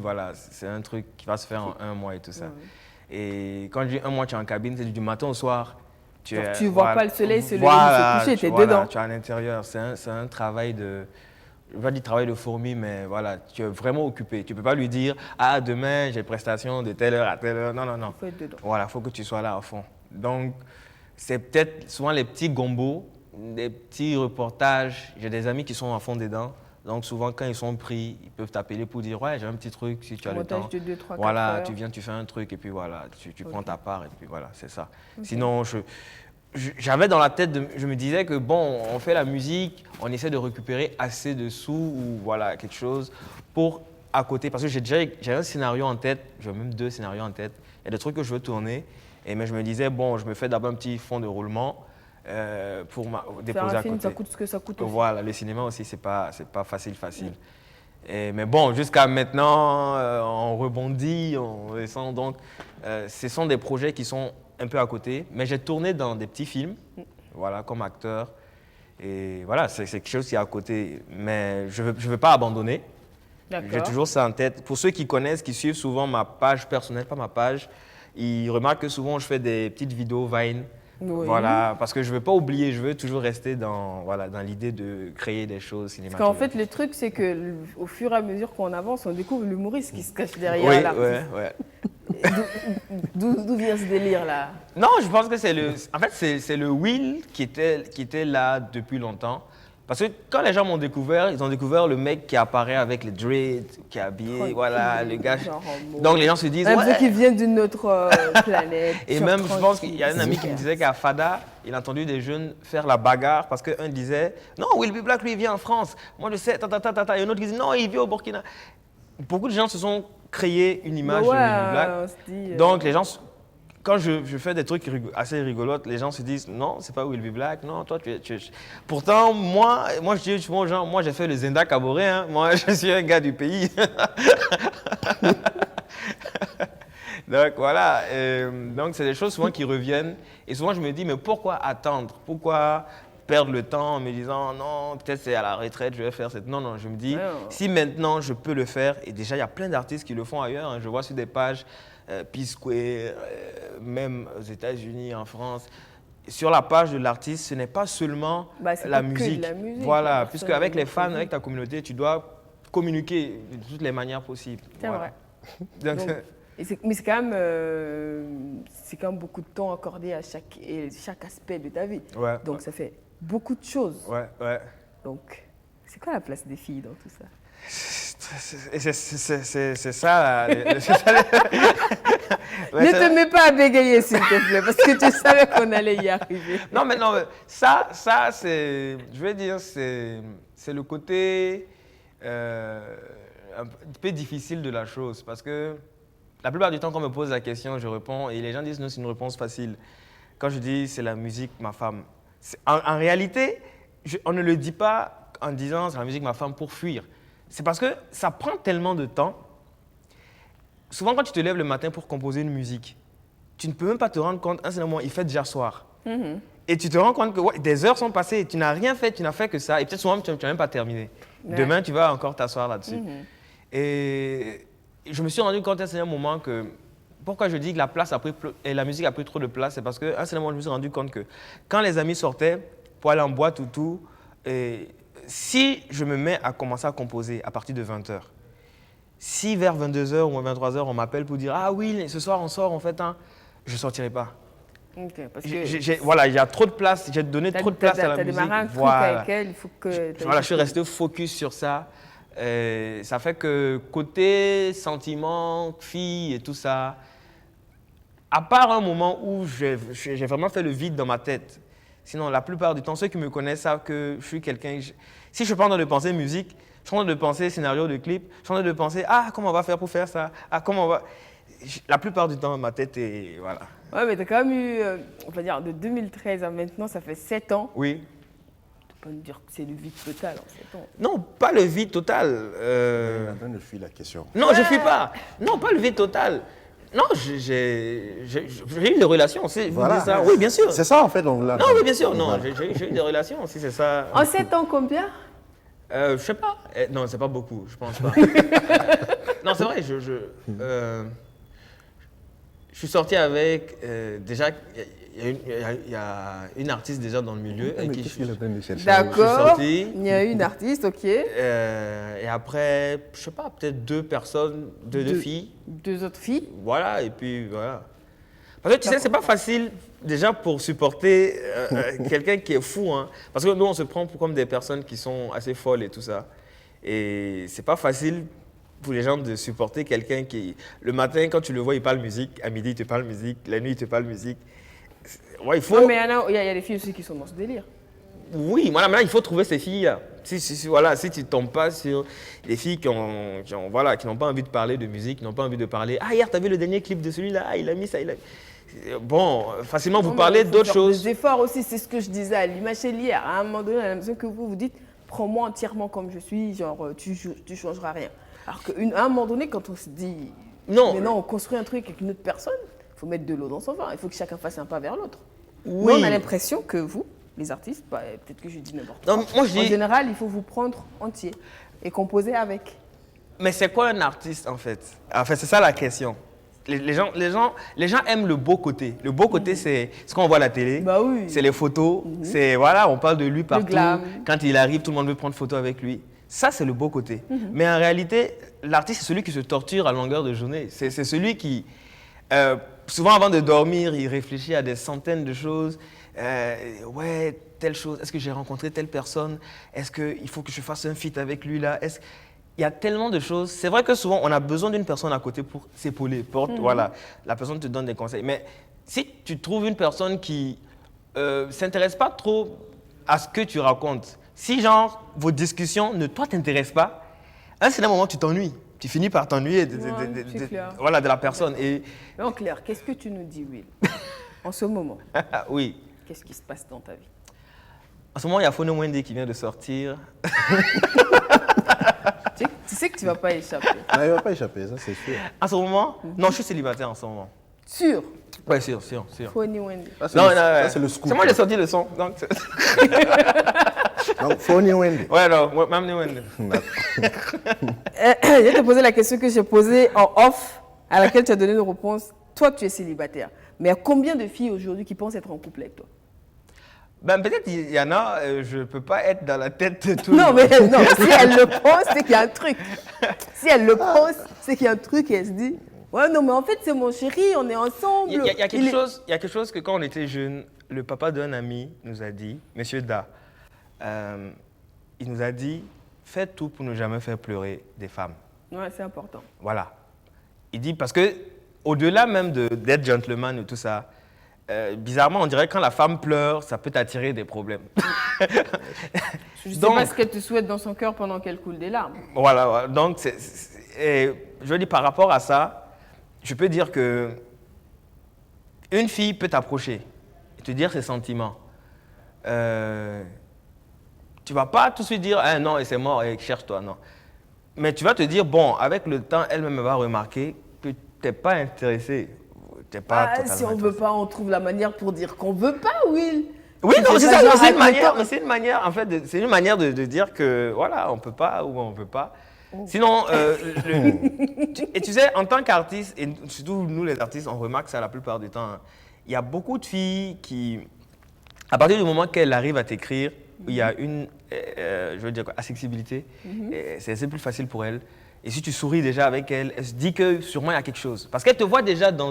voilà, c'est un truc qui va se faire en un mois et tout ça. Ouais. Et quand je dis un mois, tu es en cabine, c'est du matin au soir. Tu ne vois pas le soleil se lever, se coucher, tu es dedans. Tu es à l'intérieur. C'est un travail de... Je ne vais pas dire travail de fourmi, mais voilà, tu es vraiment occupé. Tu ne peux pas lui dire « Ah, demain, j'ai prestation de telle heure à telle heure. » Non, non, non. Il faut être dedans. Voilà, il faut que tu sois là à fond. Donc, c'est peut-être souvent les petits gombos, des petits reportages. J'ai des amis qui sont à fond dedans. Donc, souvent, quand ils sont pris, ils peuvent t'appeler pour dire « Ouais, j'ai un petit truc, si tu as le temps. » Montage de 2, 3, 4 voilà, heures. tu viens, tu fais un truc, et puis voilà, tu prends ta part, et puis voilà, c'est ça. Sinon, j'avais dans la tête, je me disais que bon, on fait la musique, on essaie de récupérer assez de sous ou voilà, quelque chose pour à côté. Parce que j'ai un scénario en tête, j'ai même 2 scénarios en tête. Il y a des trucs que je veux tourner, mais je me disais, bon, je me fais d'abord un petit fond de roulement pour déposer à côté. Ça coûte ce que ça coûte aussi. Voilà, le cinéma aussi, c'est pas facile. Mais bon, jusqu'à maintenant, on rebondit, on descend. Donc, ce sont des projets qui sont un peu à côté, mais j'ai tourné dans des petits films, voilà, comme acteur. Et voilà, c'est quelque chose qui est à côté, mais je veux pas abandonner. J'ai toujours ça en tête. Pour ceux qui connaissent, qui suivent souvent ma page personnelle, pas ma page, ils remarquent que souvent je fais des petites vidéos Vine. Oui. Voilà, parce que je ne veux pas oublier, je veux toujours rester dans l'idée de créer des choses cinématographiques. Parce qu'en fait, le truc, c'est qu'au fur et à mesure qu'on avance, on découvre l'humoriste qui se cache derrière l'artiste. Oui. D'où vient ce délire-là? Non, je pense que c'est le Will qui était là depuis longtemps. Parce que quand les gens m'ont découvert, ils ont découvert le mec qui apparaît avec les dreads, qui est habillé, voilà, le gars. Donc les gens se disent, ouais. Qui vient d'une autre planète. Et même, je pense qu'il y a un ami qui me disait qu'à Fada, il a entendu des jeunes faire la bagarre parce qu'un disait, non, Will Be Black, lui, il vient en France. Moi, je sais, Et un autre qui dit, non, il vit au Burkina. Beaucoup de gens se sont créés une image de Will Be Black. Donc les gens... Quand je fais des trucs assez rigolotes, les gens se disent non, c'est pas Will Be Black, non, toi tu es... Pourtant, moi je dis souvent aux gens, moi j'ai fait le Zenda Caboret, hein. Moi je suis un gars du pays. Donc voilà, donc c'est des choses souvent qui reviennent. Et souvent je me dis, mais pourquoi attendre? Pourquoi perdre le temps en me disant non, peut-être c'est à la retraite, je vais faire cette... Non, je me dis, si maintenant je peux le faire, et déjà il y a plein d'artistes qui le font ailleurs, hein. Je vois sur des pages, P-Square, même aux États-Unis, en France. Sur la page de l'artiste, ce n'est pas seulement la musique. Voilà, puisque avec les fans, avec ta communauté, tu dois communiquer de toutes les manières possibles. C'est vrai. Mais c'est quand même beaucoup de temps accordé à chaque aspect de ta vie. Ouais, donc ça fait beaucoup de choses. Ouais. Donc, c'est quoi la place des filles dans tout ça? C'est ça. Ne te mets pas à bégayer, s'il te plaît, parce que tu savais qu'on allait y arriver. Non, mais ça c'est, je vais dire, c'est le côté un peu difficile de la chose, parce que la plupart du temps, quand on me pose la question, je réponds, et les gens disent non, c'est une réponse facile. Quand je dis c'est la musique, ma femme, en réalité, on ne le dit pas en disant c'est la musique, ma femme, pour fuir. C'est parce que ça prend tellement de temps. Souvent, quand tu te lèves le matin pour composer une musique, tu ne peux même pas te rendre compte, un seul moment, il fait déjà soir. Et tu te rends compte que des heures sont passées, tu n'as rien fait, tu n'as fait que ça. Et peut-être souvent, tu n'as même pas terminé. Ouais. Demain, tu vas encore t'asseoir là-dessus. Et je me suis rendu compte à un certain moment que, pourquoi je dis que la musique a pris trop de place, c'est parce qu'à un certain moment, je me suis rendu compte que quand les amis sortaient pour aller en boîte ou tout, si je me mets à commencer à composer à partir de 20h, si vers 22h ou 23h, on m'appelle pour dire « Ah oui, ce soir on sort, en fait, hein », je ne sortirai pas. Okay, parce que il y a trop de place, j'ai donné trop de place à la musique. Tu as démarré un truc avec elle, il faut que... je suis resté focus sur ça. Ça fait que côté sentiments, filles et tout ça, à part un moment où j'ai vraiment fait le vide dans ma tête, sinon la plupart du temps, ceux qui me connaissent savent que je suis quelqu'un... Si je prends dans les pensées musique, Je suis en train de penser scénario de clip. Je suis en train de penser, comment on va faire pour faire ça? Comment on va... La plupart du temps, ma tête est... Voilà. Ouais, mais tu as quand même eu, on va dire, de 2013 à maintenant, ça fait 7 ans. Oui. Tu peux pas nous dire que c'est le vide total en 7 ans. Non, pas le vide total. On ne fuit la question. Non, je ne fuis pas. Non, pas le vide total. Non, j'ai eu des relations, vous Voilà. dites ça? Oui, bien sûr. C'est ça en fait. Donc, là, Non, oui, bien sûr. Non, j'ai eu des relations aussi, c'est ça. En 7 ans, combien? Je sais pas. Non, c'est pas beaucoup, je pense pas. Non, c'est vrai, je suis sorti avec, déjà, il y a une artiste déjà dans le milieu avec qui je suis D'accord, sorti. il y a une artiste, ok. Et après, je sais pas, peut-être 2 personnes, deux filles. 2 autres filles. Voilà, et puis voilà. Parce que tu sais, c'est pas facile déjà pour supporter quelqu'un qui est fou. Hein, parce que nous, on se prend comme des personnes qui sont assez folles et tout ça. Et c'est pas facile pour les gens de supporter quelqu'un qui, le matin, quand tu le vois, il parle musique. À midi, il te parle musique. La nuit, il te parle musique. Ouais, il faut... Non, mais il y a des filles aussi qui sont dans ce délire. Oui, voilà, maintenant, il faut trouver ces filles-là. Voilà, si tu ne tombes pas sur des filles qui n'ont pas envie de parler de musique, qui n'ont pas envie de parler. Ah, hier, tu as vu le dernier clip de celui-là, il a mis ça, il a... Bon, facilement, vous parlez d'autres choses. Des efforts aussi, c'est ce que je disais à l'image hier. À un moment donné, on a l'impression que vous dites, prends-moi entièrement comme je suis, genre, tu changeras rien. Alors qu'à un moment donné, quand on se dit, maintenant on construit un truc avec une autre personne, il faut mettre de l'eau dans son vin, il faut que chacun fasse un pas vers l'autre. Oui. Moi, on a l'impression que vous, les artistes, peut-être que je dis n'importe quoi, Moi, en général, il faut vous prendre entier et composer avec. Mais c'est quoi un artiste, en fait? En fait, c'est ça la question. Les gens aiment le beau côté. Le beau côté, c'est ce qu'on voit à la télé. Bah oui. C'est les photos. C'est, voilà, on parle de lui partout. glam. Quand il arrive, tout le monde veut prendre photo avec lui. Ça, c'est le beau côté. Mais en réalité, l'artiste, c'est celui qui se torture à longueur de journée. C'est celui qui, souvent avant de dormir, il réfléchit à des centaines de choses. Ouais, telle chose. Est-ce que j'ai rencontré telle personne? Est-ce qu'il faut que je fasse un feat avec lui là? Il y a tellement de choses. C'est vrai que souvent, on a besoin d'une personne à côté pour s'épauler. Voilà, la personne te donne des conseils. Mais si tu trouves une personne qui ne s'intéresse pas trop à ce que tu racontes, si genre vos discussions ne t'intéressent pas, à un certain moment, tu t'ennuies. Tu finis par t'ennuyer de la personne. Et... Mais en clair, qu'est-ce que tu nous dis, Will, en ce moment? Oui. Qu'est-ce qui se passe dans ta vie? En ce moment, il y a Phono Wendy qui vient de sortir. Tu sais que tu ne vas pas échapper. Non, il ne va pas échapper, ça c'est sûr. En ce moment? Non, je suis célibataire en ce moment. Sûr? Oui, sûr. Phony Wendy. Ça, c'est le scoop. C'est moi qui ai sorti le son. Donc, Phony Wendy. Ouais, non, même Wendy. Je vais te poser la question que j'ai posée en off, à laquelle tu as donné une réponse. Toi, tu es célibataire. Mais il y a combien de filles aujourd'hui qui pensent être en couple avec toi? Ben, peut-être il y en a, je ne peux pas être dans la tête de tout le monde. Mais non, si elle le pense, c'est qu'il y a un truc. Si elle le pense, c'est qu'il y a un truc et elle se dit, ouais, non, mais en fait, c'est mon chéri, on est ensemble. Il y a quelque chose que quand on était jeune, le papa d'un ami nous a dit, Monsieur Da, il nous a dit, faites tout pour ne jamais faire pleurer des femmes. Ouais, c'est important. Voilà. Il dit, parce que au-delà même d'être gentleman et tout ça, bizarrement, on dirait que quand la femme pleure, ça peut t'attirer des problèmes. Je ne sais pas ce qu'elle te souhaite dans son cœur pendant qu'elle coule des larmes. Voilà. Donc, je veux dire, par rapport à ça, je peux dire que une fille peut t'approcher et te dire ses sentiments. Tu ne vas pas tout de suite dire, ah, non, et c'est mort, et cherche-toi, non. Mais tu vas te dire, bon, avec le temps, elle-même va remarquer que tu n'es pas intéressé. Si on ne veut pas, on trouve la manière pour dire qu'on ne veut pas, Will. Oui, non, c'est ça, c'est une manière, en fait, c'est une manière de dire que, voilà, on ne peut pas ou on ne veut pas. Sinon, et tu sais, en tant qu'artiste, et surtout nous les artistes, on remarque ça la plupart du temps, hein, il y a beaucoup de filles qui, à partir du moment qu'elles arrivent à t'écrire, il y a une, je veux dire quoi, accessibilité, c'est plus facile pour elles. Et si tu souris déjà avec elle, elle se dit que sûrement il y a quelque chose. Parce qu'elle te voit déjà dans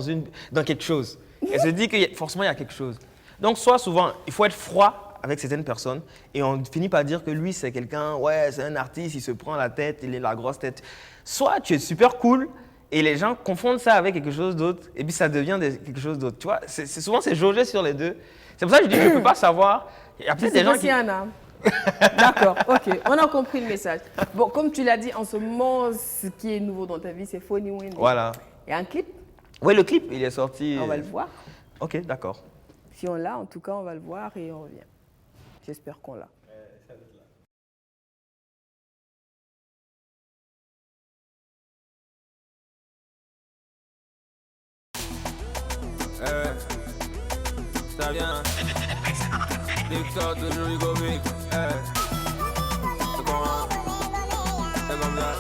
quelque chose. Elle se dit que forcément il y a quelque chose. Donc soit souvent, il faut être froid avec certaines personnes et on finit par dire que lui c'est quelqu'un, ouais c'est un artiste, il se prend la tête, il est la grosse tête. Soit tu es super cool et les gens confondent ça avec quelque chose d'autre et puis ça devient quelque chose d'autre. Tu vois, souvent c'est jaugé sur les deux. C'est pour ça que je dis que je ne peux pas savoir. Il y a peut-être des gens qui... D'accord, ok, on a compris le message. Bon, comme tu l'as dit, en ce moment, ce qui est nouveau dans ta vie, c'est Phony Wendy. Voilà. Il y a un clip? Oui, le clip, il est sorti. On va le voir. Ok, d'accord. Si on l'a, en tout cas, on va le voir et on revient. J'espère qu'on l'a. Ça vient. Victor, toujours du comique. C'est comme ça.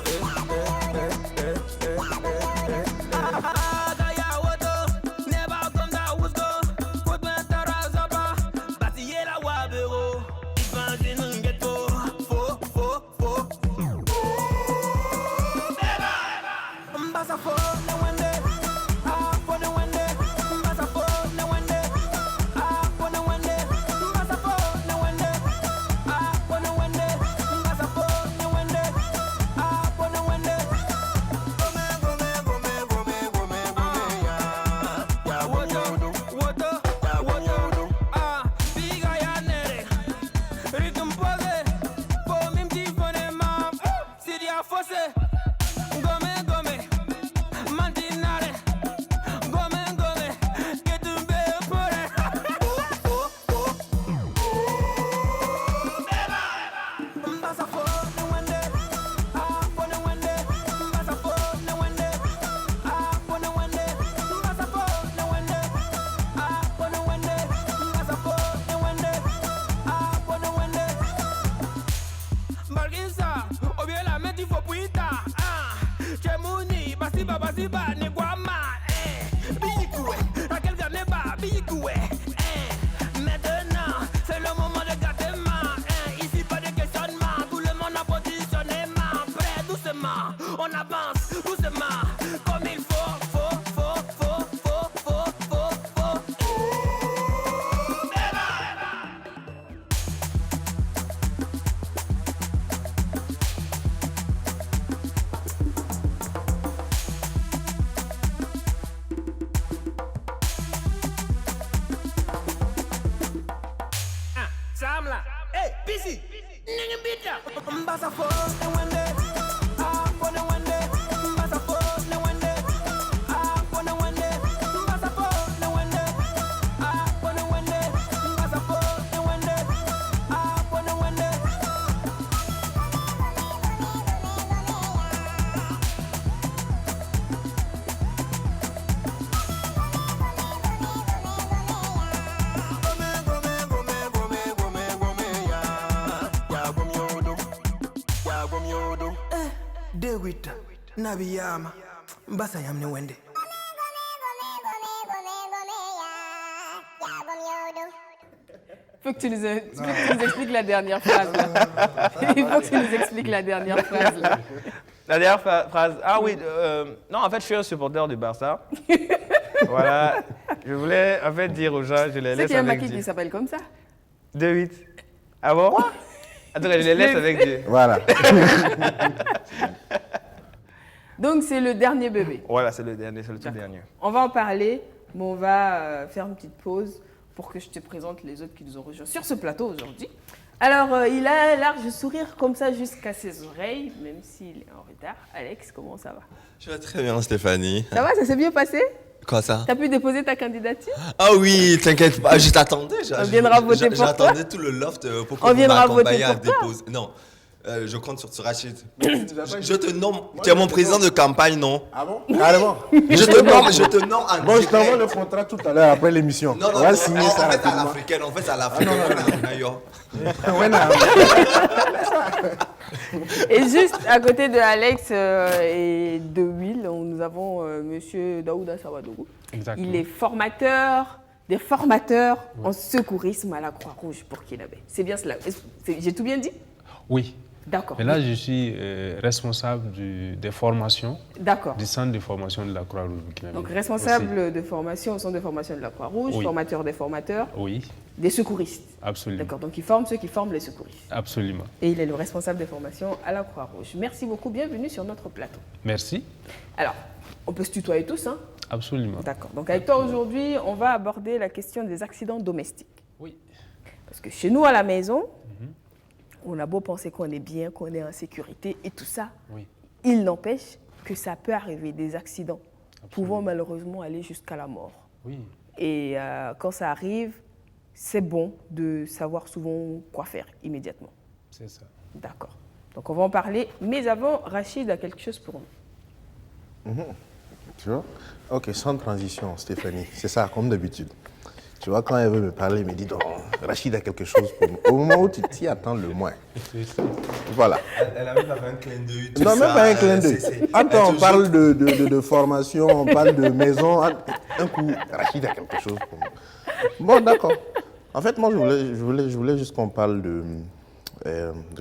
Samla, hey, busy, nigga beat up. Mbasa force, the one day, for the one day, Mbasa force, the one day, for the one day, Mbasa force, the one day, for the one day, Mbasa force, the one day, for the one day. Dewita, Nabiyama, Mbasa yamne wende. Faut que tu nous expliques la dernière phrase là. Il faut que tu nous expliques la dernière phrase là. La dernière phrase. Ah oui, non, en fait, je suis un supporter du Barça. Voilà. Je voulais en fait dire aux gens, je les laisse avec Dieu. C'est qu'il y a un maquis qui s'appelle comme ça? 2-8. Ah bon? Attends, je les laisse avec Dieu. Voilà. Donc c'est le dernier bébé. Voilà, c'est le dernier, c'est le tout dernier. On va en parler, mais on va faire une petite pause pour que je te présente les autres qui nous ont rejoints sur ce plateau aujourd'hui. Alors, il a un large sourire comme ça jusqu'à ses oreilles, même s'il est en retard. Alex, comment ça va? Je vais très bien, Stéphanie. Ça va, ça s'est bien passé? Quoi ça? T'as pu déposer ta candidature? Ah oui, t'inquiète pas, je t'attendais. On viendra voter pour toi. J'attendais tout le loft pour On qu'on viendra m'accompagne voter à pour toi. déposer. Non, je compte sur Rachid. Je te nomme. Tu es mon président de campagne, non? Ah bon? Carrément. Je te nomme en Bon, je direct. t'envoie le contrat tout à l'heure après l'émission. Non, non, On va non, signer en ça fait, à rapidement. l'africaine, en fait, à l'africaine. Ouais, non. Et juste à côté de Alex et de Will, nous avons Monsieur Daouda Sawadougou. Exactement. Il est formateur, des formateurs en secourisme à la Croix-Rouge burkinabé. C'est bien cela. J'ai tout bien dit? Oui. D'accord. Et là, je suis responsable des formations D'accord. du centre de formation de la Croix-Rouge burkinabé. Donc responsable de formation au centre de formation de la Croix-Rouge, Oui. formateur des formateurs, Oui, des secouristes. absolument. D'accord. Donc il forme ceux qui forment les secouristes. Absolument. Et il est le responsable des formations à la Croix-Rouge. Merci beaucoup. Bienvenue sur notre plateau. Merci. Alors, on peut se tutoyer tous, hein? Absolument. D'accord. Donc avec toi aujourd'hui, on va aborder la question des accidents domestiques. Oui. Parce que chez nous à la maison, on a beau penser qu'on est bien, qu'on est en sécurité et tout ça, Oui. il n'empêche que ça peut arriver des accidents pouvant malheureusement aller jusqu'à la mort. Oui. Et quand ça arrive, c'est bon de savoir souvent quoi faire immédiatement. C'est ça. D'accord. Donc on va en parler. Mais avant, Rachid a quelque chose pour nous. Tu vois? Ok, sans transition, Stéphanie. C'est ça, comme d'habitude. Tu vois, quand elle veut me parler, elle me dit, Rachid a quelque chose pour nous. Au moment où tu t'y attends le moins. Voilà. Elle a même pas fait un clin d'œil. tout Non, ça, même pas un clin d'œil. Attends, on toujours- parle de formation, on parle de maison. Un coup, Rachid a quelque chose pour nous. Bon, d'accord. En fait, moi, je voulais juste qu'on parle de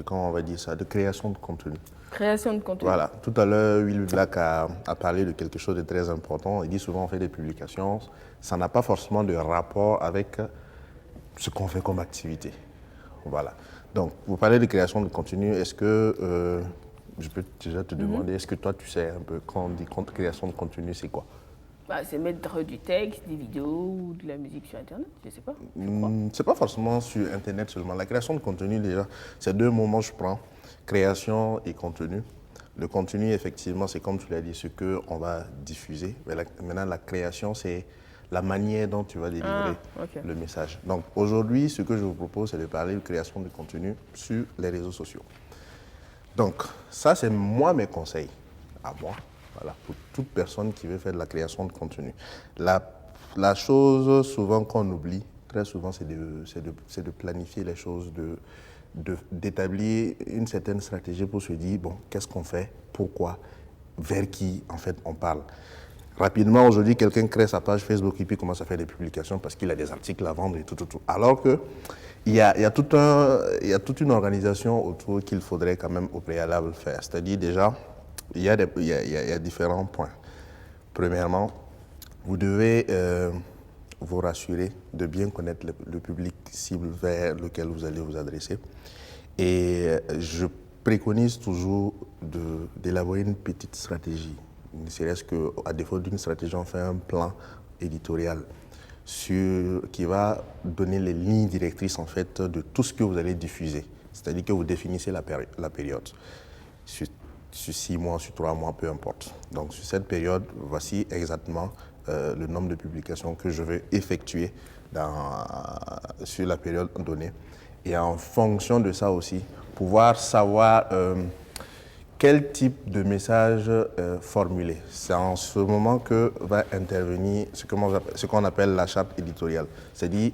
comment on va dire ça, de création de contenu. Création de contenu. Voilà. Tout à l'heure, Will Black a parlé de quelque chose de très important. Il dit souvent on fait des publications. Ça n'a pas forcément de rapport avec ce qu'on fait comme activité. Voilà. Donc, vous parlez de création de contenu. Est-ce que, je peux déjà te demander, est-ce que toi, tu sais un peu quand on dit création de contenu, c'est quoi? Bah, c'est mettre du texte, des vidéos ou de la musique sur Internet, je sais pas. C'est pas forcément sur Internet seulement. La création de contenu, déjà, c'est deux mots, moi, je prends. Création et contenu. Le contenu, effectivement, c'est comme tu l'as dit, ce qu'on va diffuser. Mais maintenant, la création, c'est la manière dont tu vas délivrer le message. Donc, aujourd'hui, ce que je vous propose, c'est de parler de création de contenu sur les réseaux sociaux. Donc, ça, c'est moi, mes conseils à moi. Voilà, pour toute personne qui veut faire de la création de contenu. La chose souvent qu'on oublie, très souvent, c'est de planifier les choses, d'établir une certaine stratégie pour se dire, bon, qu'est-ce qu'on fait, pourquoi, vers qui, en fait, on parle. Rapidement, aujourd'hui, quelqu'un crée sa page Facebook et puis commence à faire des publications parce qu'il a des articles à vendre et tout. Alors qu'il y a toute une organisation autour qu'il faudrait quand même au préalable faire. C'est-à-dire déjà, il y a différents points. Premièrement, vous devez vous rassurer de bien connaître le public cible vers lequel vous allez vous adresser. Et je préconise toujours d'élaborer une petite stratégie. Ne serait-ce qu'à défaut d'une stratégie, on fait un plan éditorial qui va donner les lignes directrices en fait, de tout ce que vous allez diffuser. C'est-à-dire que vous définissez la période. Sur 6 mois, sur 3 mois, peu importe. Donc sur cette période, voici exactement le nombre de publications que je vais effectuer sur la période donnée. Et en fonction de ça aussi, pouvoir savoir quel type de message formuler. C'est en ce moment que va intervenir ce qu'on appelle la charte éditoriale. C'est-à-dire,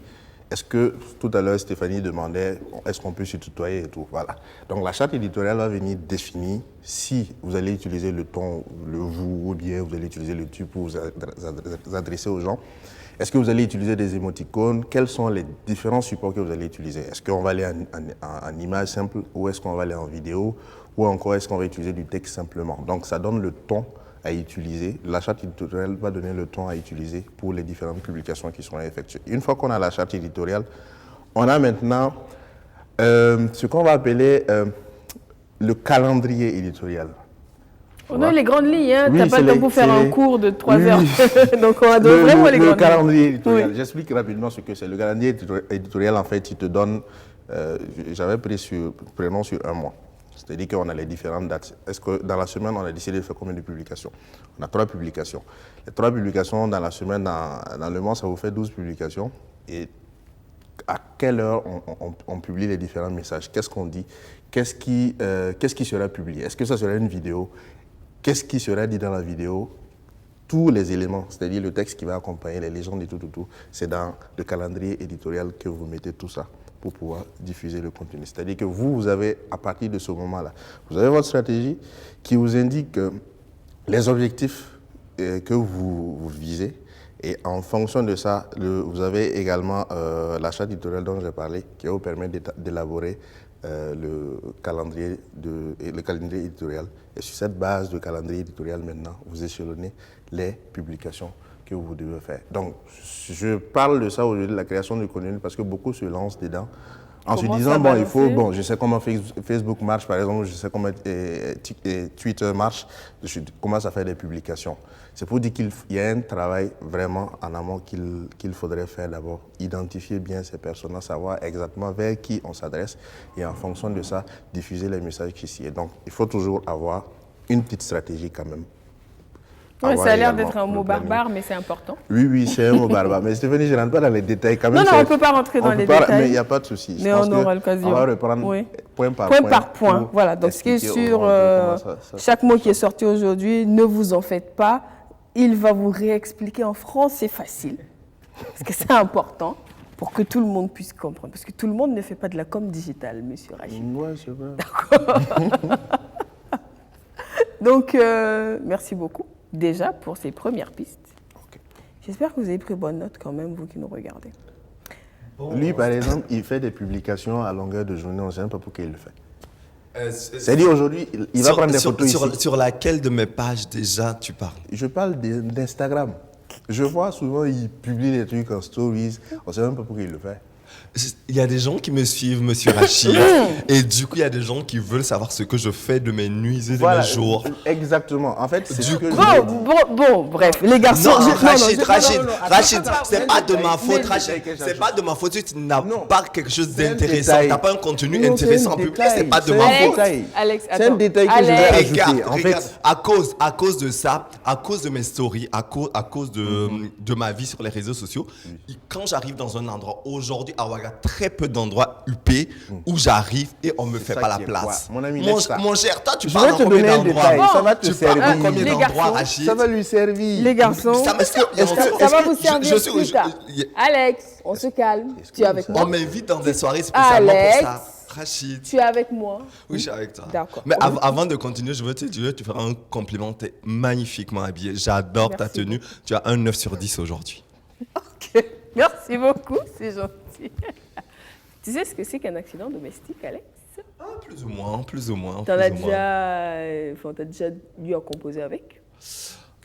est-ce que, tout à l'heure Stéphanie demandait, est-ce qu'on peut se tutoyer et tout, voilà. Donc la charte éditoriale va venir définir si vous allez utiliser le ton, le vous, ou bien vous allez utiliser le tu pour vous adresser aux gens. Est-ce que vous allez utiliser des émoticônes? Quels sont les différents supports que vous allez utiliser? Est-ce qu'on va aller en image simple ou est-ce qu'on va aller en vidéo? Ou encore est-ce qu'on va utiliser du texte simplement? Donc ça donne le ton à utiliser. La charte éditoriale va donner le ton à utiliser pour les différentes publications qui seront effectuées. Une fois qu'on a la charte éditoriale, on a maintenant ce qu'on va appeler le calendrier éditorial. On a les grandes lignes, hein. Oui, T'as pas le temps pour faire un cours de 3 heures. Donc on a vraiment les grandes lignes. Le calendrier éditorial. Oui. J'explique rapidement ce que c'est. Le calendrier éditorial, en fait, il te donne, j'avais prenons sur 1 mois. C'est-à-dire qu'on a les différentes dates. Est-ce que dans la semaine, on a décidé de faire combien de publications? On a 3 publications. Les 3 publications dans la semaine, dans le mois, ça vous fait 12 publications. Et à quelle heure on publie les différents messages? Qu'est-ce qu'on dit? Qu'est-ce qui sera publié? Est-ce que ça sera une vidéo? Qu'est-ce qui sera dit dans la vidéo? Tous les éléments, c'est-à-dire le texte qui va accompagner les légendes et tout, c'est dans le calendrier éditorial que vous mettez tout ça pour pouvoir diffuser le contenu. C'est-à-dire que vous avez, à partir de ce moment-là, vous avez votre stratégie qui vous indique les objectifs que vous visez. Et en fonction de ça, vous avez également la charte éditoriale dont j'ai parlé qui va vous permettre d'élaborer le calendrier éditorial. Et sur cette base de calendrier éditorial, maintenant, vous échelonnez les publications que vous devez faire. Donc, je parle de ça aujourd'hui, de la création de contenu, parce que beaucoup se lancent dedans. En se disant, bon, il faut, bon, je sais comment Facebook marche, par exemple, je sais comment Twitter marche, je commence à faire des publications. C'est pour dire qu'il y a un travail vraiment en amont qu'il faudrait faire d'abord. Identifier bien ces personnes, savoir exactement vers qui on s'adresse et en fonction de ça, diffuser les messages qui s'y est. Donc, il faut toujours avoir une petite stratégie quand même. Oui, ça a l'air d'être un mot barbare, mais c'est important. Oui, c'est un mot barbare. Mais Stéphanie, je ne rentre pas dans les détails quand même. Non, on ne peut pas rentrer dans les détails. Mais il n'y a pas de souci. Mais on aura l'occasion. On va reprendre point par point. Voilà, donc ce qui est sûr, chaque mot qui est sorti aujourd'hui, ne vous en faites pas. Il va vous réexpliquer en français facile. Parce que c'est important pour que tout le monde puisse comprendre. Parce que tout le monde ne fait pas de la com digitale, monsieur Rachid. Oui, c'est vrai. D'accord. Donc, merci beaucoup. Déjà pour ces premières pistes. Okay. J'espère que vous avez pris bonne note quand même, vous qui nous regardez. Lui, par exemple, il fait des publications à longueur de journée, on ne sait même pas pourquoi il le fait. C'est-à-dire aujourd'hui, il va prendre des photos ici. Sur laquelle de mes pages déjà tu parles? Je parle d'Instagram. Je vois souvent, il publie des trucs en stories, on ne sait même pas pourquoi il le fait. Il y a des gens qui me suivent, monsieur Rachid, et du coup, il y a des gens qui veulent savoir ce que je fais de mes nuits et de mes jours. Exactement. En fait, c'est ce que bref, les garçons... Non, Rachid, c'est pas de ma faute, Rachid. C'est pas de ma faute si tu n'as pas quelque chose d'intéressant. Tu n'as pas un contenu intéressant en public, c'est pas de ma faute. Alex, c'est un détail que je vais ajouter. Regarde, à cause de ça, à cause de mes stories, à cause de ma vie sur les réseaux sociaux, quand j'arrive dans un endroit, aujourd'hui, à Ouaga, très peu d'endroits UP où j'arrive et on me fait pas la place. Mon ami, mon cher, toi, tu parles en combien d'endroits? Ça va te servir. Combien d'endroits, Rachid? Ça va lui servir. Les garçons, ça va vous servir plus tard. Alex, on se calme. Tu es avec moi. On m'invite dans des soirées spécialement pour ça. Rachid. Tu es avec moi? Oui, je suis avec toi. D'accord. Mais avant de continuer, je veux te dire, tu feras un compliment. Tu es magnifiquement habillée. J'adore ta tenue. Beaucoup. Tu as un 9 sur 10 aujourd'hui. Ok. Merci beaucoup, c'est gentil. Tu sais ce que c'est qu'un accident domestique, Alex? Plus ou moins. T'as déjà dû en composer avec?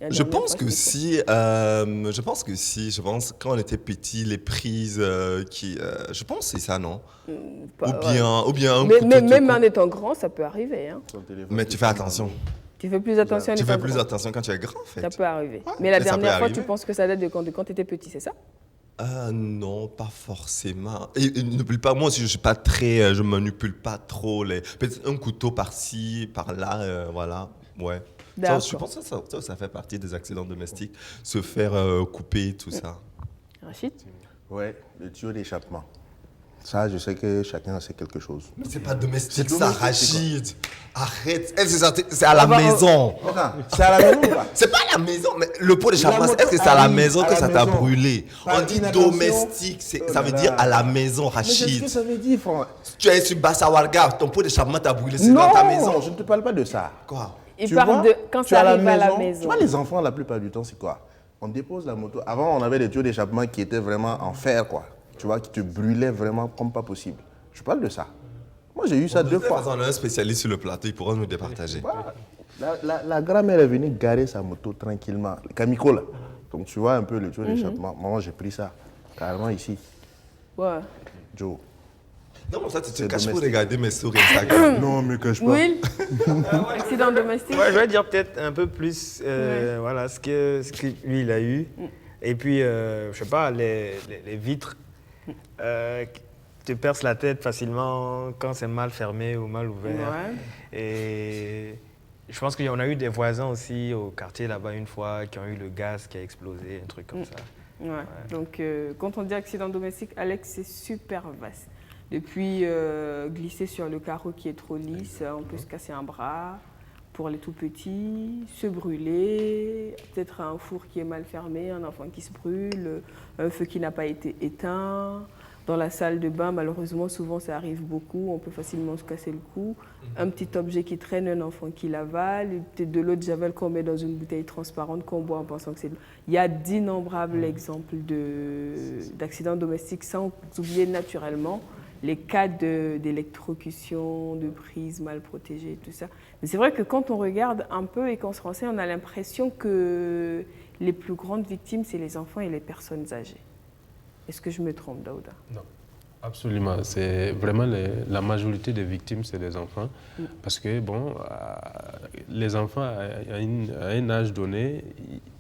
Je pense que si. Je pense quand on était petit, les prises je pense que c'est ça, non? Ou bien un couteau. Mais même en étant grand, ça peut arriver. Hein. Mais tu fais attention. Tu fais plus attention Tu fais plus attention quand tu es grand, en fait. Ça peut arriver. Ouais, mais la dernière fois, tu penses que ça date de quand tu étais petit, c'est ça? Non, pas forcément. Et n'oublie pas, moi aussi, je suis pas très, je manipule pas trop peut-être un couteau par-ci, par-là, voilà, ouais. Ça, je pense que ça fait partie des accidents domestiques, se faire couper, tout ça. Rachid? Ouais, le tuyau d'échappement. Ça, je sais que chacun sait quelque chose. Mais c'est pas domestique, ça, Rachid. Arrête. C'est à la maison. C'est à la maison ou pas? C'est pas à la maison, mais le pot d'échappement, est-ce que c'est à la maison que ça t'a brûlé? On dit domestique, ça veut dire à la maison, Rachid. Mais c'est ce que ça veut dire, frère. Tu es sur Bassa Warga, ton pot d'échappement t'a brûlé, c'est dans ta maison. Non, je ne te parle pas de ça. Quoi? Il parle de quand ça arrive à la maison. Tu vois, les enfants, la plupart du temps, c'est quoi? On dépose la moto. Avant, on avait des tuyaux d'échappement qui étaient vraiment en fer, quoi. Tu vois, qui te brûlaient vraiment comme pas possible. Je parle de ça. Moi, j'ai eu ça 2 fois. On a un spécialiste sur le plateau, il pourra nous départager. La grand-mère est venue garer sa moto tranquillement. Le Kamiko, là. Donc, tu vois un peu le tuyau d'échappement. Moi, j'ai pris ça, carrément ici. Ouais. Joe. Non, ça, tu te caches pour regarder mes stories Instagram. Non, mais cache pas. Will, accident domestique. Ouais, je vais dire peut-être un peu plus voilà, ce que lui, il a eu. Et puis, je sais pas, les vitres te percent la tête facilement quand c'est mal fermé ou mal ouvert. Ouais. Et je pense qu'on a eu des voisins aussi au quartier là-bas une fois qui ont eu le gaz qui a explosé, un truc comme ça. Ouais. Donc, quand on dit accident domestique, Alex, c'est super vaste. Depuis glisser sur le carreau qui est trop lisse, on peut se casser un bras pour les tout petits, se brûler, peut-être un four qui est mal fermé, un enfant qui se brûle, un feu qui n'a pas été éteint. Dans la salle de bain, malheureusement, souvent ça arrive beaucoup, on peut facilement se casser le cou. Un petit objet qui traîne, un enfant qui l'avale, peut-être de l'eau de javel qu'on met dans une bouteille transparente qu'on boit en pensant que c'est... Il y a d'innombrables exemples d'accidents domestiques, sans oublier naturellement les cas d'électrocution, de prise mal protégée, tout ça. Mais c'est vrai que quand on regarde un peu et qu'on se renseigne, on a l'impression qu'il les plus grandes victimes, c'est les enfants et les personnes âgées. Est-ce que je me trompe, Daouda? Non, absolument. C'est vraiment la majorité des victimes, c'est les enfants. Parce que, bon, les enfants, à un âge donné,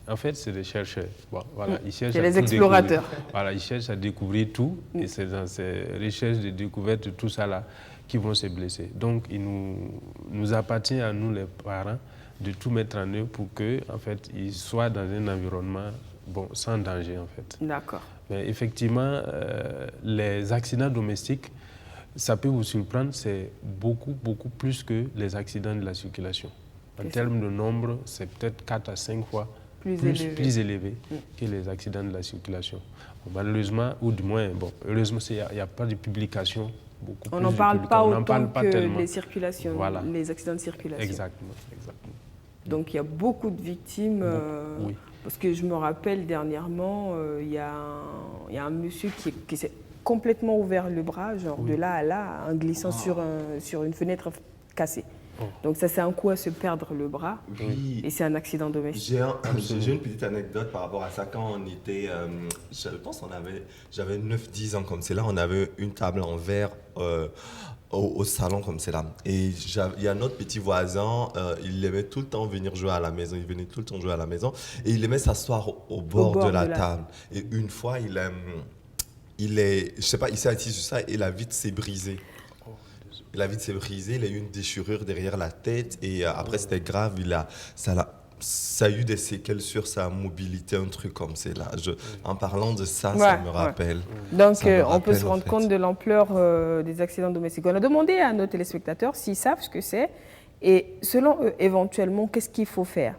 en fait, c'est des chercheurs. Bon, voilà, ils cherchent c'est les explorateurs. Voilà, ils cherchent à découvrir tout. Et c'est dans ces recherches de découverte de tout ça là qui vont se blesser. Donc, il nous appartient à nous, les parents, de tout mettre en œuvre pour que, en fait, ils soient dans un environnement sans danger, en fait. D'accord. Mais effectivement, les accidents domestiques, ça peut vous surprendre, c'est beaucoup plus que les accidents de la circulation. En termes de nombre, c'est peut-être 4 à 5 fois plus élevé que les accidents de la circulation. Bon, malheureusement, ou du moins, heureusement, il n'y a pas de publication. On n'en parle pas autant que les circulations, voilà. Les accidents de circulation. Exactement. Donc il y a beaucoup de victimes. Oui. Parce que je me rappelle dernièrement, il y a un monsieur qui s'est complètement ouvert le bras, genre de là à là, en glissant sur une fenêtre cassée. Donc ça, c'est un coup à se perdre le bras. Oui. Et c'est un accident domestique. J'ai une petite anecdote par rapport à ça. Quand on était, je pense j'avais 9-10 ans comme c'est là, on avait une table en verre au salon comme c'est là. Et il y a notre petit voisin, il aimait tout le temps venir jouer à la maison. Il venait tout le temps jouer à la maison. Et il aimait s'asseoir au bord de la table. Et une fois, je sais pas, il s'est assis sur ça et la vitre s'est brisée. La vitre s'est brisée, il a eu une déchirure derrière la tête et après c'était grave, ça a eu des séquelles sur sa mobilité, un truc comme c'est là. En parlant de ça, ça me rappelle. Donc on peut se rendre compte de l'ampleur des accidents domestiques. On a demandé à nos téléspectateurs s'ils savent ce que c'est et selon eux, éventuellement, qu'est-ce qu'il faut faire.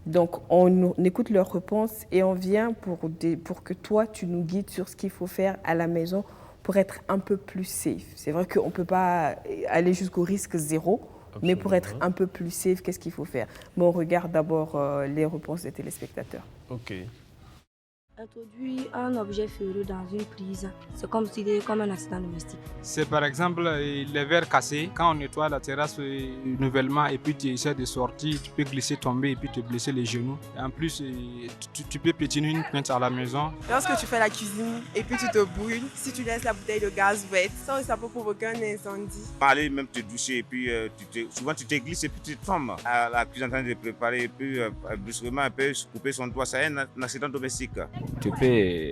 Donc on écoute leurs réponses et on vient pour que toi, tu nous guides sur ce qu'il faut faire à la maison pour être un peu plus safe. C'est vrai qu'on ne peut pas aller jusqu'au risque zéro, mais pour être un peu plus safe, qu'est-ce qu'il faut faire? Mais on regarde d'abord les réponses des téléspectateurs. Ok. Introduire un objet ferreux dans une prise, c'est considéré comme un accident domestique. C'est par exemple les verres cassés. Quand on nettoie la terrasse nouvellement et puis tu essaies de sortir, tu peux glisser, tomber et puis te blesser les genoux. Et en plus, tu peux pétiner une plainte à la maison. Lorsque tu fais la cuisine et puis tu te brûles, si tu laisses la bouteille de gaz ouverte, ça peut provoquer un incendie. Aller même te doucher et puis souvent tu te glisses et puis tu tombes à la cuisine en train de préparer et puis brusquement un peu couper son doigt. C'est un accident domestique. Tu peux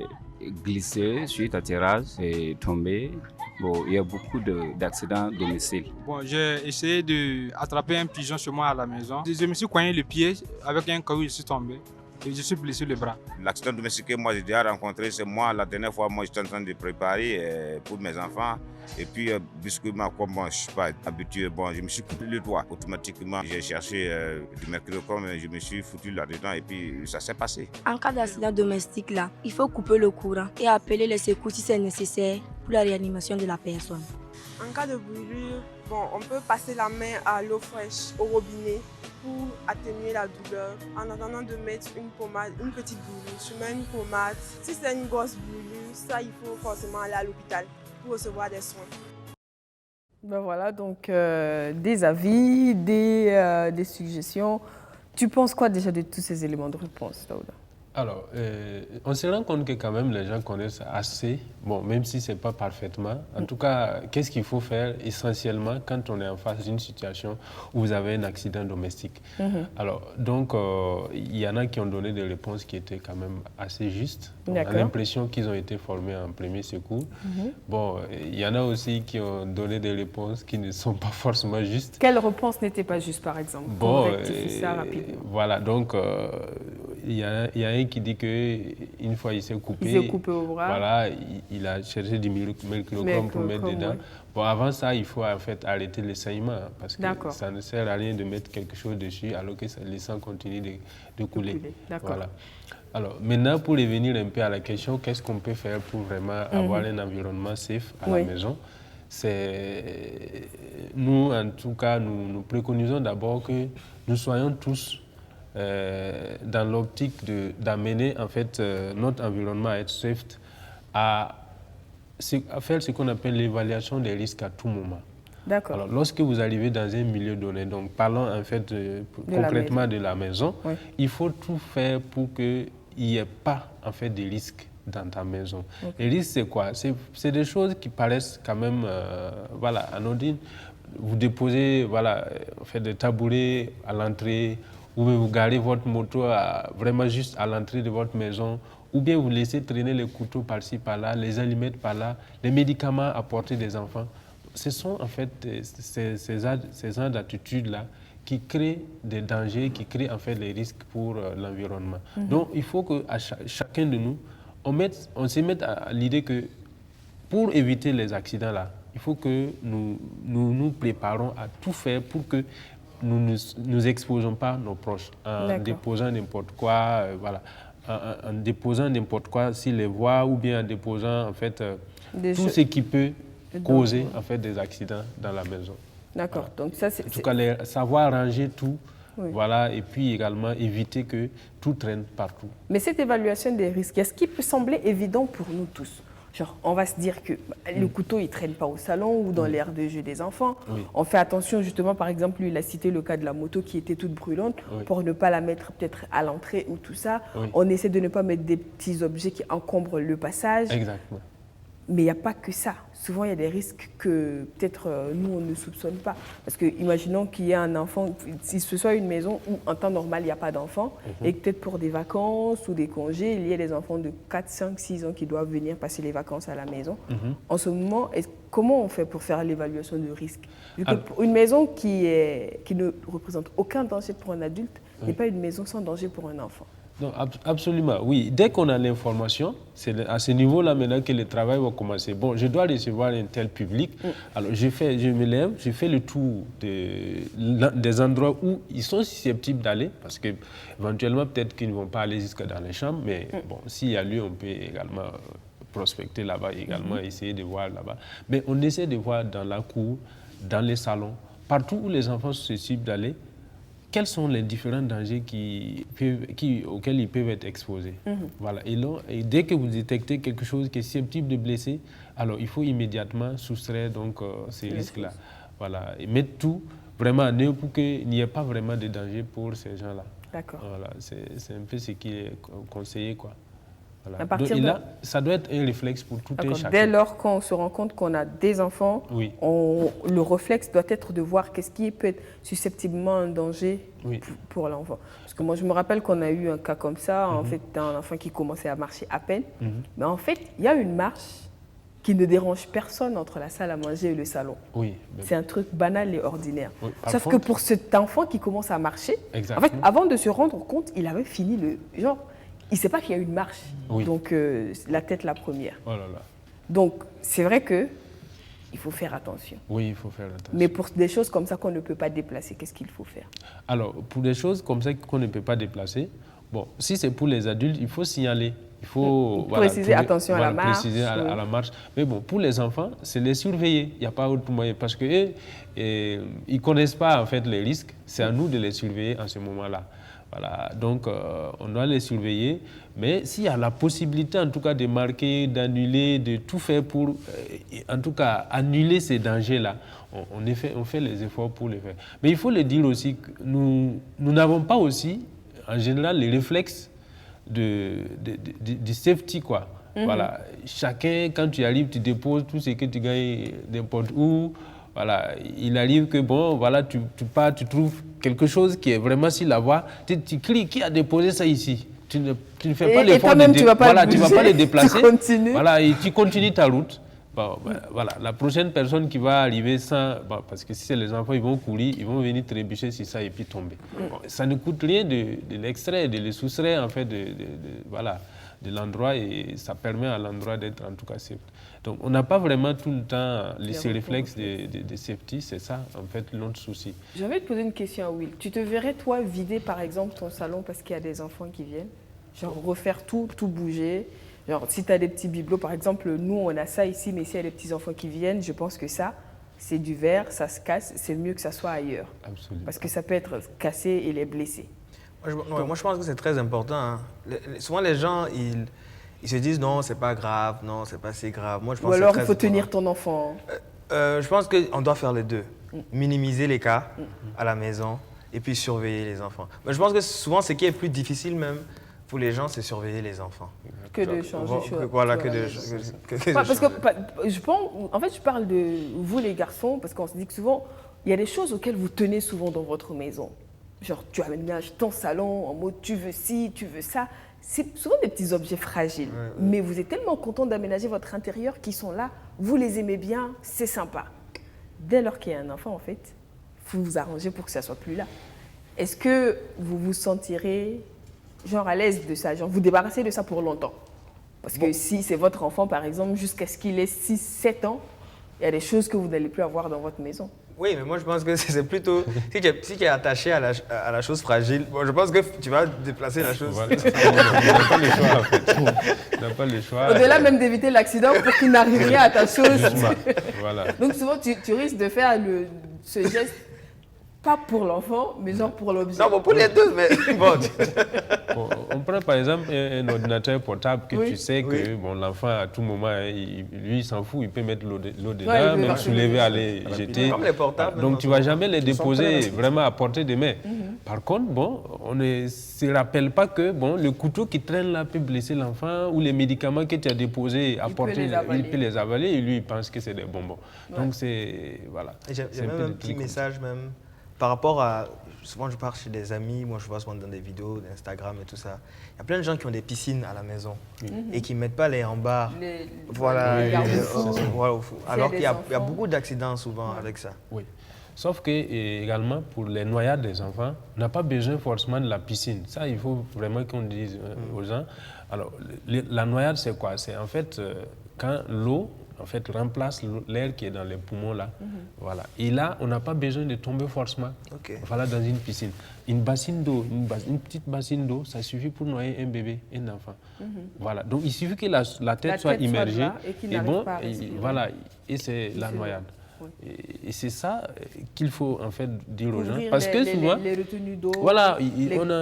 glisser sur ta terrasse et tomber. Bon, il y a beaucoup d'accidents domestiques. Bon, j'ai essayé d'attraper un pigeon chez moi à la maison. Je me suis coigné le pied avec un caillou, je suis tombé. Et je suis blessé le bras. L'accident domestique que moi j'ai déjà rencontré, c'est moi, la dernière fois, moi j'étais en train de préparer pour mes enfants. Et puis, brusquement, comme moi je ne suis pas habitué, je me suis coupé le doigt. Automatiquement, j'ai cherché du mercurochrome, je me suis foutu là-dedans et puis ça s'est passé. En cas d'accident domestique, là, il faut couper le courant et appeler les secours si c'est nécessaire pour la réanimation de la personne. En cas de brûlure, on peut passer la main à l'eau fraîche, au robinet, pour atténuer la douleur, en attendant de mettre une pommade, une petite brûlure. Tu mets une pommade. Si c'est une grosse brûlure, ça, il faut forcément aller à l'hôpital pour recevoir des soins. Ben voilà, donc des avis, des suggestions. Tu penses quoi déjà de tous ces éléments de réponse, Daouda? Alors, on se rend compte que quand même les gens connaissent assez, même si ce n'est pas parfaitement. En tout cas, qu'est-ce qu'il faut faire essentiellement quand on est en face d'une situation où vous avez un accident domestique? Alors, donc, il y en a qui ont donné des réponses qui étaient quand même assez justes. On a l'impression qu'ils ont été formés en premier secours. Il y en a aussi qui ont donné des réponses qui ne sont pas forcément justes. Quelle réponse n'était pas juste, par exemple? Pour rectifier ça rapidement. Voilà, donc, il y a un qui dit qu'une fois il s'est coupé au bras. Voilà, il a cherché du mercurochrome pour mettre dedans. Ouais. Avant ça, il faut en fait arrêter le saignement parce que ça ne sert à rien de mettre quelque chose dessus alors que le sang continue de couler. Voilà. Alors maintenant, pour revenir un peu à la question, qu'est-ce qu'on peut faire pour vraiment avoir un environnement safe à la maison? Nous, en tout cas, nous préconisons d'abord que nous soyons tous dans l'optique d'amener en fait notre environnement à être safe, à faire ce qu'on appelle l'évaluation des risques à tout moment. D'accord. Alors, lorsque vous arrivez dans un milieu donné, donc parlons en fait concrètement de la maison, oui. Il faut tout faire pour qu'il n'y ait pas en fait de risques dans ta maison. Okay. Les risques, c'est quoi? C'est des choses qui paraissent quand même voilà, anodines. Vous déposez en fait, des tabourets à l'entrée, ou bien vous garez votre moto vraiment juste à l'entrée de votre maison, ou bien vous laissez traîner les couteaux par-ci, par-là, les allumettes par-là, les médicaments à portée des enfants. Ce sont en fait ces genres d'attitudes-là qui créent des dangers, qui créent en fait les risques pour l'environnement. Donc il faut que chacun de nous, on se mette à l'idée que pour éviter les accidents-là, il faut que nous préparons à tout faire pour que nous ne exposons pas nos proches en déposant n'importe quoi, voilà, en déposant n'importe quoi sur les voies ou bien en déposant en fait tout ce qui peut causer en fait des accidents dans la maison. D'accord. Voilà. Donc ça c'est. En tout cas, savoir ranger tout. Oui. Voilà, et puis également éviter que tout traîne partout. Mais cette évaluation des risques, est-ce qui peut sembler évident pour nous tous? Genre, on va se dire que le couteau, il ne traîne pas au salon ou dans l'aire de jeu des enfants. Oui. On fait attention, justement, par exemple, lui, il a cité le cas de la moto qui était toute brûlante, pour ne pas la mettre peut-être à l'entrée ou tout ça. On essaie de ne pas mettre des petits objets qui encombrent le passage. Exactement. Mais il n'y a pas que ça. Souvent, il y a des risques que peut-être nous, on ne soupçonne pas. Parce que imaginons qu'il y ait un enfant, si ce soit une maison où en temps normal, il n'y a pas d'enfants, et que peut-être pour des vacances ou des congés, il y a des enfants de 4, 5, 6 ans qui doivent venir passer les vacances à la maison. En ce moment, comment on fait pour faire l'évaluation de risque? Une maison qui ne représente aucun danger pour un adulte n'est pas une maison sans danger pour un enfant. Non, absolument, oui. Dès qu'on a l'information, c'est à ce niveau-là maintenant que le travail va commencer. Bon, je dois recevoir un tel public. Alors, je me lève, je fais le tour des endroits où ils sont susceptibles d'aller, parce qu'éventuellement, peut-être qu'ils ne vont pas aller jusque dans les chambres, mais bon, s'il y a lieu, on peut également prospecter là-bas, également essayer de voir là-bas. Mais on essaie de voir dans la cour, dans les salons, partout où les enfants sont susceptibles d'aller, quels sont les différents dangers auxquels ils peuvent être exposés. Voilà. Et dès que vous détectez quelque chose qui est susceptible de blesser, alors il faut immédiatement soustraire donc, ces risques-là. Voilà. Et mettre tout vraiment en œuvre pour qu'il n'y ait pas vraiment de danger pour ces gens-là. D'accord. Voilà. C'est un peu ce qui est conseillé, quoi. Voilà. Donc, là, ça doit être un réflexe pour tout un chacun. Dès lors qu'on se rend compte qu'on a des enfants, le réflexe doit être de voir qu'est-ce qui peut être susceptiblement un danger pour l'enfant. Parce que moi, je me rappelle qu'on a eu un cas comme ça, en fait, d'un enfant qui commençait à marcher à peine. Mais en fait, il y a une marche qui ne dérange personne entre la salle à manger et le salon. C'est un truc banal et ordinaire. Sauf que pour cet enfant qui commence à marcher, en fait, avant de se rendre compte, il avait fini il ne sait pas qu'il y a une marche, donc la tête la première. Oh là là. Donc, c'est vrai qu'il faut faire attention. Oui, il faut faire attention. Mais pour des choses comme ça qu'on ne peut pas déplacer, qu'est-ce qu'il faut faire? Alors, pour des choses comme ça qu'on ne peut pas déplacer, bon, si c'est pour les adultes, il faut signaler. Il faut préciser attention à la marche. Préciser à la marche. Mais bon, pour les enfants, c'est les surveiller. Il n'y a pas autre moyen parce qu'ils ne connaissent pas en fait les risques. C'est à nous de les surveiller en ce moment-là. Voilà, donc on doit les surveiller, mais s'il y a la possibilité en tout cas de marquer, d'annuler, de tout faire pour en tout cas annuler ces dangers-là, on fait les efforts pour les faire. Mais il faut le dire aussi que nous n'avons pas aussi en général les réflexes du safety, quoi. Voilà, chacun, quand tu arrives, tu déposes tout ce que tu gagnes n'importe où. Voilà, il arrive que bon, voilà, tu pars, tu trouves quelque chose qui est vraiment sur la voie, tu cries, qui a déposé ça ici? Tu ne fais pas l'effort tu vas pas les déplacer. Tu continues. Voilà, et tu continues ta route. Bon, voilà, la prochaine personne qui va arriver sans... Bon, parce que si c'est les enfants, ils vont courir, ils vont venir trébucher sur ça et puis tomber. Bon, ça ne coûte rien de l'extraire, de les soustraire en fait de l'endroit et ça permet à l'endroit d'être en tout cas safe. Donc on n'a pas vraiment tout le temps ces réflexes de safety, c'est ça en fait notre souci. J'avais te poser une question à Will. Tu te verrais toi vider par exemple ton salon parce qu'il y a des enfants qui viennent? Genre refaire tout bouger? Genre si tu as des petits bibelots par exemple, nous on a ça ici, mais s'il y a des petits enfants qui viennent, je pense que ça, c'est du verre, ça se casse, c'est mieux que ça soit ailleurs. Absolument. Parce que ça peut être cassé et les blesser. Moi, je pense que c'est très important. Hein. Souvent, les gens, ils se disent non, c'est pas grave, non, c'est pas si grave. Moi, je pense ou alors, il faut tenir ton enfant. Je pense qu'on doit faire les deux. Minimiser les cas à la maison et puis surveiller les enfants. Mais je pense que souvent, ce qui est plus difficile même pour les gens, c'est surveiller les enfants. Que de changer. Voilà, que de parce que je pense, en fait, je parle de vous les garçons, parce qu'on se dit que souvent, il y a des choses auxquelles vous tenez souvent dans votre maison. Genre, tu aménages ton salon en mode tu veux ci, tu veux ça. C'est souvent des petits objets fragiles. Mais vous êtes tellement content d'aménager votre intérieur qu'ils sont là, vous les aimez bien, c'est sympa. Dès lors qu'il y a un enfant, en fait, il faut vous arranger pour que ça ne soit plus là. Est-ce que vous vous sentirez genre à l'aise de ça, genre vous débarrasser de ça pour longtemps? Parce que si c'est votre enfant, par exemple, jusqu'à ce qu'il ait 6-7 ans, il y a des choses que vous n'allez plus avoir dans votre maison. Oui, mais moi je pense que c'est plutôt... Si tu es attaché à la chose fragile, bon, je pense que tu vas déplacer la chose. Voilà. On n'a pas le choix, en fait. On n'a pas le choix. Au-delà même d'éviter l'accident pour qu'il n'arrive rien à ta chose. Voilà. Donc souvent, tu risques de faire ce geste, pas pour l'enfant, mais genre pour l'objet. Non, bon, pour les deux, mais bon. On prend par exemple un ordinateur portable que tu sais que bon, l'enfant à tout moment, lui il s'en fout, il peut mettre l'eau dedans, même soulever, aller jeter. Comme les portables. Donc tu ne vas jamais les déposer vraiment à portée des mains. Par contre, bon, on ne se rappelle pas que bon, le couteau qui traîne là peut blesser l'enfant ou les médicaments que tu as déposés à portée, il peut les avaler et lui il pense que c'est des bonbons. Donc c'est voilà. J'ai même un petit message même par rapport à... Souvent, je pars chez des amis, moi je vois souvent dans des vidéos d'Instagram et tout ça. Il y a plein de gens qui ont des piscines à la maison et qui ne mettent pas les rembarres. Voilà, alors qu'il y a beaucoup d'accidents souvent avec ça. Oui. Sauf que également pour les noyades des enfants, on n'a pas besoin forcément de la piscine. Ça, il faut vraiment qu'on dise aux gens. Alors, la noyade, c'est quoi? C'est en fait quand l'eau remplace l'air qui est dans les poumons là. Voilà. Et là, on n'a pas besoin de tomber forcément. Voilà, dans une piscine. Une bassine d'eau, une petite bassine d'eau, ça suffit pour noyer un bébé, un enfant. Voilà. Donc il suffit que la tête soit immergée et bon, voilà, et c'est la noyade. Et c'est ça qu'il faut en fait dire aux gens. Parce que souvent, les retenues d'eau, voilà,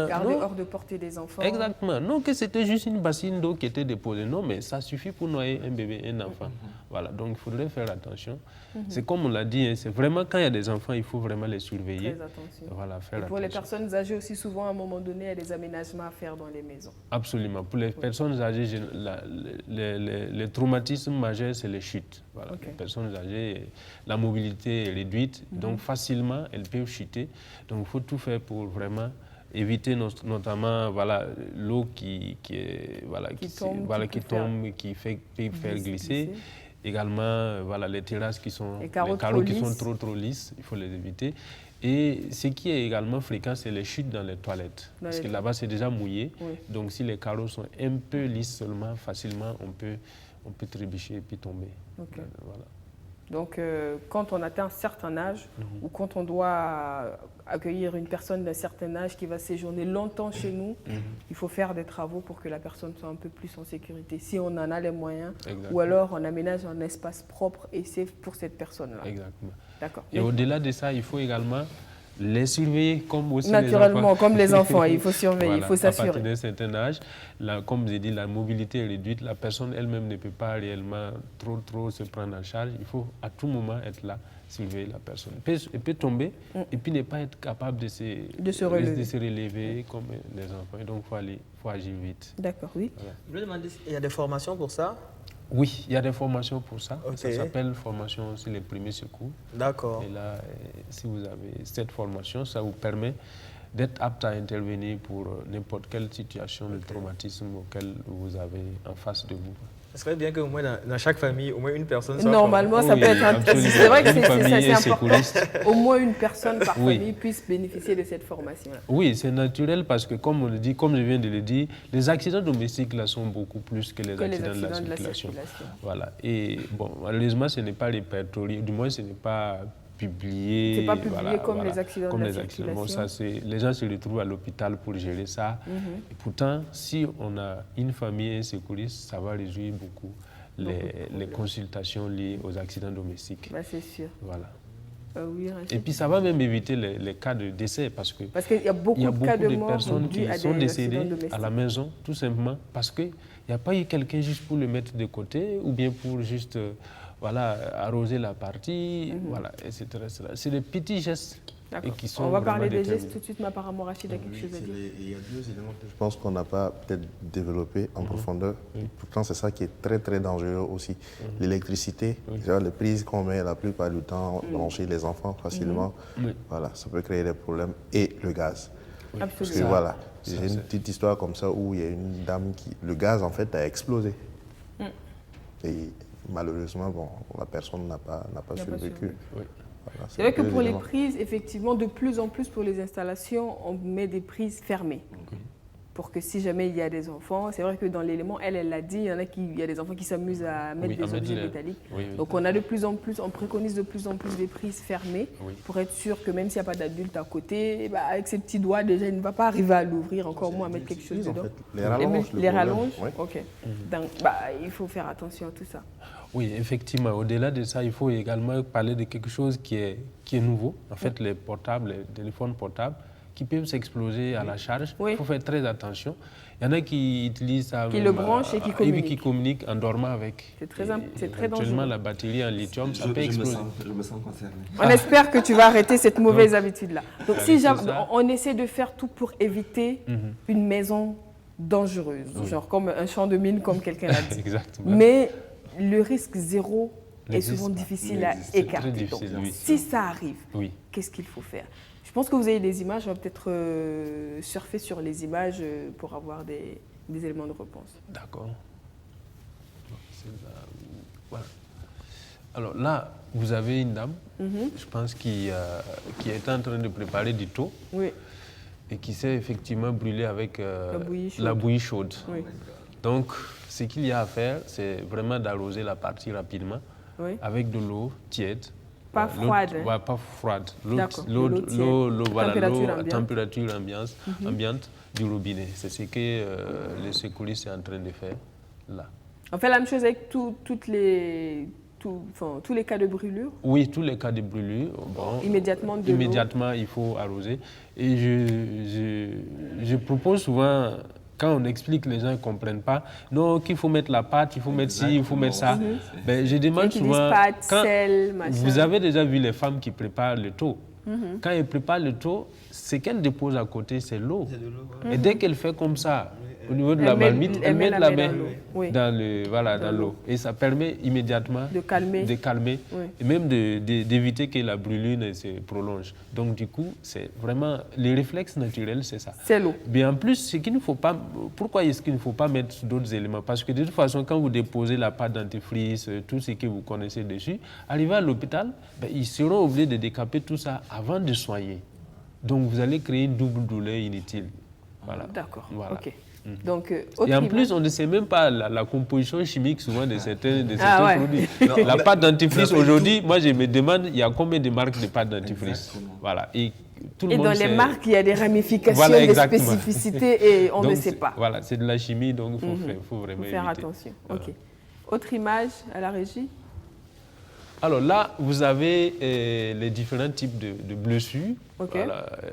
garder hors de portée des enfants. Exactement. Non que c'était juste une bassine d'eau qui était déposée. Non, mais ça suffit pour noyer un bébé, un enfant. Voilà, donc il faudrait faire attention. C'est comme on l'a dit, c'est vraiment quand il y a des enfants, il faut vraiment les surveiller. Très attention. Voilà, faire pour les personnes âgées aussi, souvent à un moment donné, il y a des aménagements à faire dans les maisons. Absolument. Pour les personnes âgées, les traumatismes majeurs, c'est les chutes. Voilà. Les personnes âgées, la mobilité est réduite, donc facilement, elles peuvent chuter. Donc il faut tout faire pour vraiment éviter notamment l'eau qui tombe, qui peut faire glisser. Également, les terrasses qui sont, les carreaux qui sont trop lisses, il faut les éviter. Et ce qui est également fréquent, c'est les chutes dans les toilettes. Parce que là-bas, c'est déjà mouillé. Donc si les carreaux sont un peu lisses seulement, facilement, on peut trébucher et puis tomber. Voilà. Donc, quand on atteint un certain âge ou quand on doit accueillir une personne d'un certain âge qui va séjourner longtemps chez nous, il faut faire des travaux pour que la personne soit un peu plus en sécurité, si on en a les moyens. Ou alors, on aménage un espace propre et safe pour cette personne-là. Exactement. D'accord. Et au-delà de ça, il faut également les surveiller comme aussi naturellement, les enfants. comme les enfants, il faut surveiller, voilà, il faut s'assurer. À partir d'un certain âge, comme j'ai dit, la mobilité est réduite, la personne elle-même ne peut pas réellement trop se prendre en charge. Il faut à tout moment être là, surveiller la personne. Elle peut tomber et puis ne pas être capable de se relever comme les enfants. Et donc, il faut agir vite. D'accord, oui. Voilà. Je voulais demander, il y a des formations pour ça? Oui, il y a des formations pour ça. Ça s'appelle formation sur les premiers secours. D'accord. Et là, si vous avez cette formation, ça vous permet d'être apte à intervenir pour n'importe quelle situation de traumatisme auquel vous avez en face de vous. Ce serait bien qu'au moins dans chaque famille, au moins une personne soit... Normalement, ça peut être... C'est vrai que c'est important. Au moins une personne par famille puisse bénéficier de cette formation-là. Oui, c'est naturel parce que, comme on le dit, comme je viens de le dire, les accidents domestiques là sont beaucoup plus que les accidents de la circulation. Voilà. Et bon, malheureusement, ce n'est pas répertorié, du moins ce n'est pas publié. C'est pas publié comme les accidents de la circulation. Bon, ça, les gens se retrouvent à l'hôpital pour gérer ça. Et pourtant, si on a une famille, un secouriste, ça va réduire beaucoup les consultations liées aux accidents domestiques. C'est sûr. Voilà. Oui, et puis ça va même éviter les cas de décès parce qu'il y a beaucoup de personnes qui sont décédées à la maison, tout simplement parce qu'il n'y a pas eu quelqu'un juste pour le mettre de côté ou bien pour juste voilà, arroser la partie, voilà, etc. C'est des petits gestes. D'accord. Et qui sont on va parler des déterminants. gestes tout de suite, mais apparemment Rachid a quelque chose à dire. Il y a 2 éléments que je pense qu'on n'a pas peut-être développé en profondeur. Pourtant, c'est ça qui est très très dangereux aussi. L'électricité, les prises qu'on met la plupart du temps, brancher les enfants facilement, voilà, ça peut créer des problèmes. Et le gaz. Absolument. Parce que voilà, j'ai une petite histoire comme ça où il y a une dame le gaz en fait a explosé. Et malheureusement, bon, la personne n'a pas survécu. Voilà, c'est vrai que pour les prises, effectivement, de plus en plus pour les installations, on met des prises fermées. Pour que si jamais il y a des enfants, c'est vrai que dans l'élément, elle l'a dit, il y a des enfants qui s'amusent à mettre des objets métalliques. Donc on a de plus en plus, on préconise de plus en plus des prises fermées pour être sûr que même s'il n'y a pas d'adulte à côté, bah, avec ses petits doigts, déjà, il ne va pas arriver à l'ouvrir, encore moins à mettre quelque chose dedans. En fait, les rallonges, ok. Donc il faut faire attention à tout ça. Oui, effectivement. Au-delà de ça, il faut également parler de quelque chose qui est nouveau. En fait, les portables, les téléphones portables, qui peuvent s'exploser à la charge. Il faut faire très attention. Il y en a qui utilisent ça. Qui le branchent et qui communiquent. Et qui communiquent en dormant avec. C'est très dangereux. Actuellement, la batterie en lithium, ça peut exploser. Je me sens concerné. On espère que tu vas arrêter cette mauvaise habitude-là. Donc, si on essaie de faire tout pour éviter une maison dangereuse, genre comme un champ de mine, comme quelqu'un l'a dit. Exactement. Mais le risque zéro est souvent difficile à écarter. Donc, si ça arrive, qu'est-ce qu'il faut faire? Je pense que vous avez des images, on va peut-être surfer sur les images pour avoir des éléments de réponse. D'accord. Voilà. Alors là, vous avez une dame, je pense, qui est en train de préparer du thau et qui s'est effectivement brûlée avec la bouillie chaude. Oui. Donc, ce qu'il y a à faire, c'est vraiment d'arroser la partie rapidement avec de l'eau tiède. Pas froide. Pas froide. L'eau à température ambiante du robinet. C'est ce que le secouriste est en train de faire là. On fait la même chose avec tous les cas de brûlure? Oui, tous les cas de brûlure. Bon, immédiatement, il faut arroser. Et je propose souvent, quand on explique, les gens ne comprennent pas. Non, qu'il faut mettre la pâte, il faut mettre ci, il faut mettre ça. Ben, je demande souvent, pâte, sel, machin. Vous avez déjà vu les femmes qui préparent le thau. Quand elles préparent le thau, ce qu'elles déposent à côté, c'est l'eau. Et dès qu'elle fait comme ça, au niveau de la marmite, elle met la main dans l'eau. Et ça permet immédiatement de calmer et même d'éviter que la brûlure ne se prolonge. Donc du coup, c'est vraiment, les réflexes naturels, c'est ça. C'est l'eau. Mais en plus, ce qu'il ne faut pas, pourquoi est-ce qu'il ne faut pas mettre d'autres éléments? Parce que de toute façon, quand vous déposez la pâte dentifrice, tout ce que vous connaissez dessus, arrivé à l'hôpital, ils seront obligés de décaper tout ça avant de soigner. Donc vous allez créer une double douleur inutile. Voilà. D'accord, voilà. ok. Donc, et en plus, on ne sait même pas la composition chimique souvent de certains produits. La pâte dentifrice, aujourd'hui, moi je me demande, il y a combien de marques de pâte dentifrice? Voilà. Et tout le monde dans les marques, il y a des ramifications, des spécificités et on ne sait pas. Voilà, c'est de la chimie, donc il faut vraiment faire éviter. attention. Voilà. Ok. Autre image à la régie? Alors là, vous avez les différents types de blessures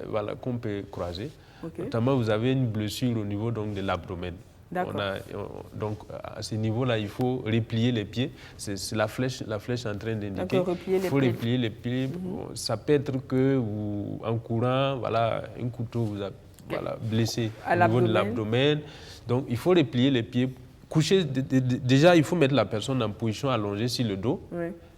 voilà, qu'on peut croiser. Notamment, vous avez une blessure au niveau donc, de l'abdomen. Donc, à ce niveau-là, il faut replier les pieds. C'est la flèche en train d'indiquer. Il faut replier les pieds. Bon, ça peut être que en courant, voilà, un couteau vous a blessé au niveau de l'abdomen. Donc, il faut replier les pieds. Coucher, déjà, il faut mettre la personne en position allongée sur le dos.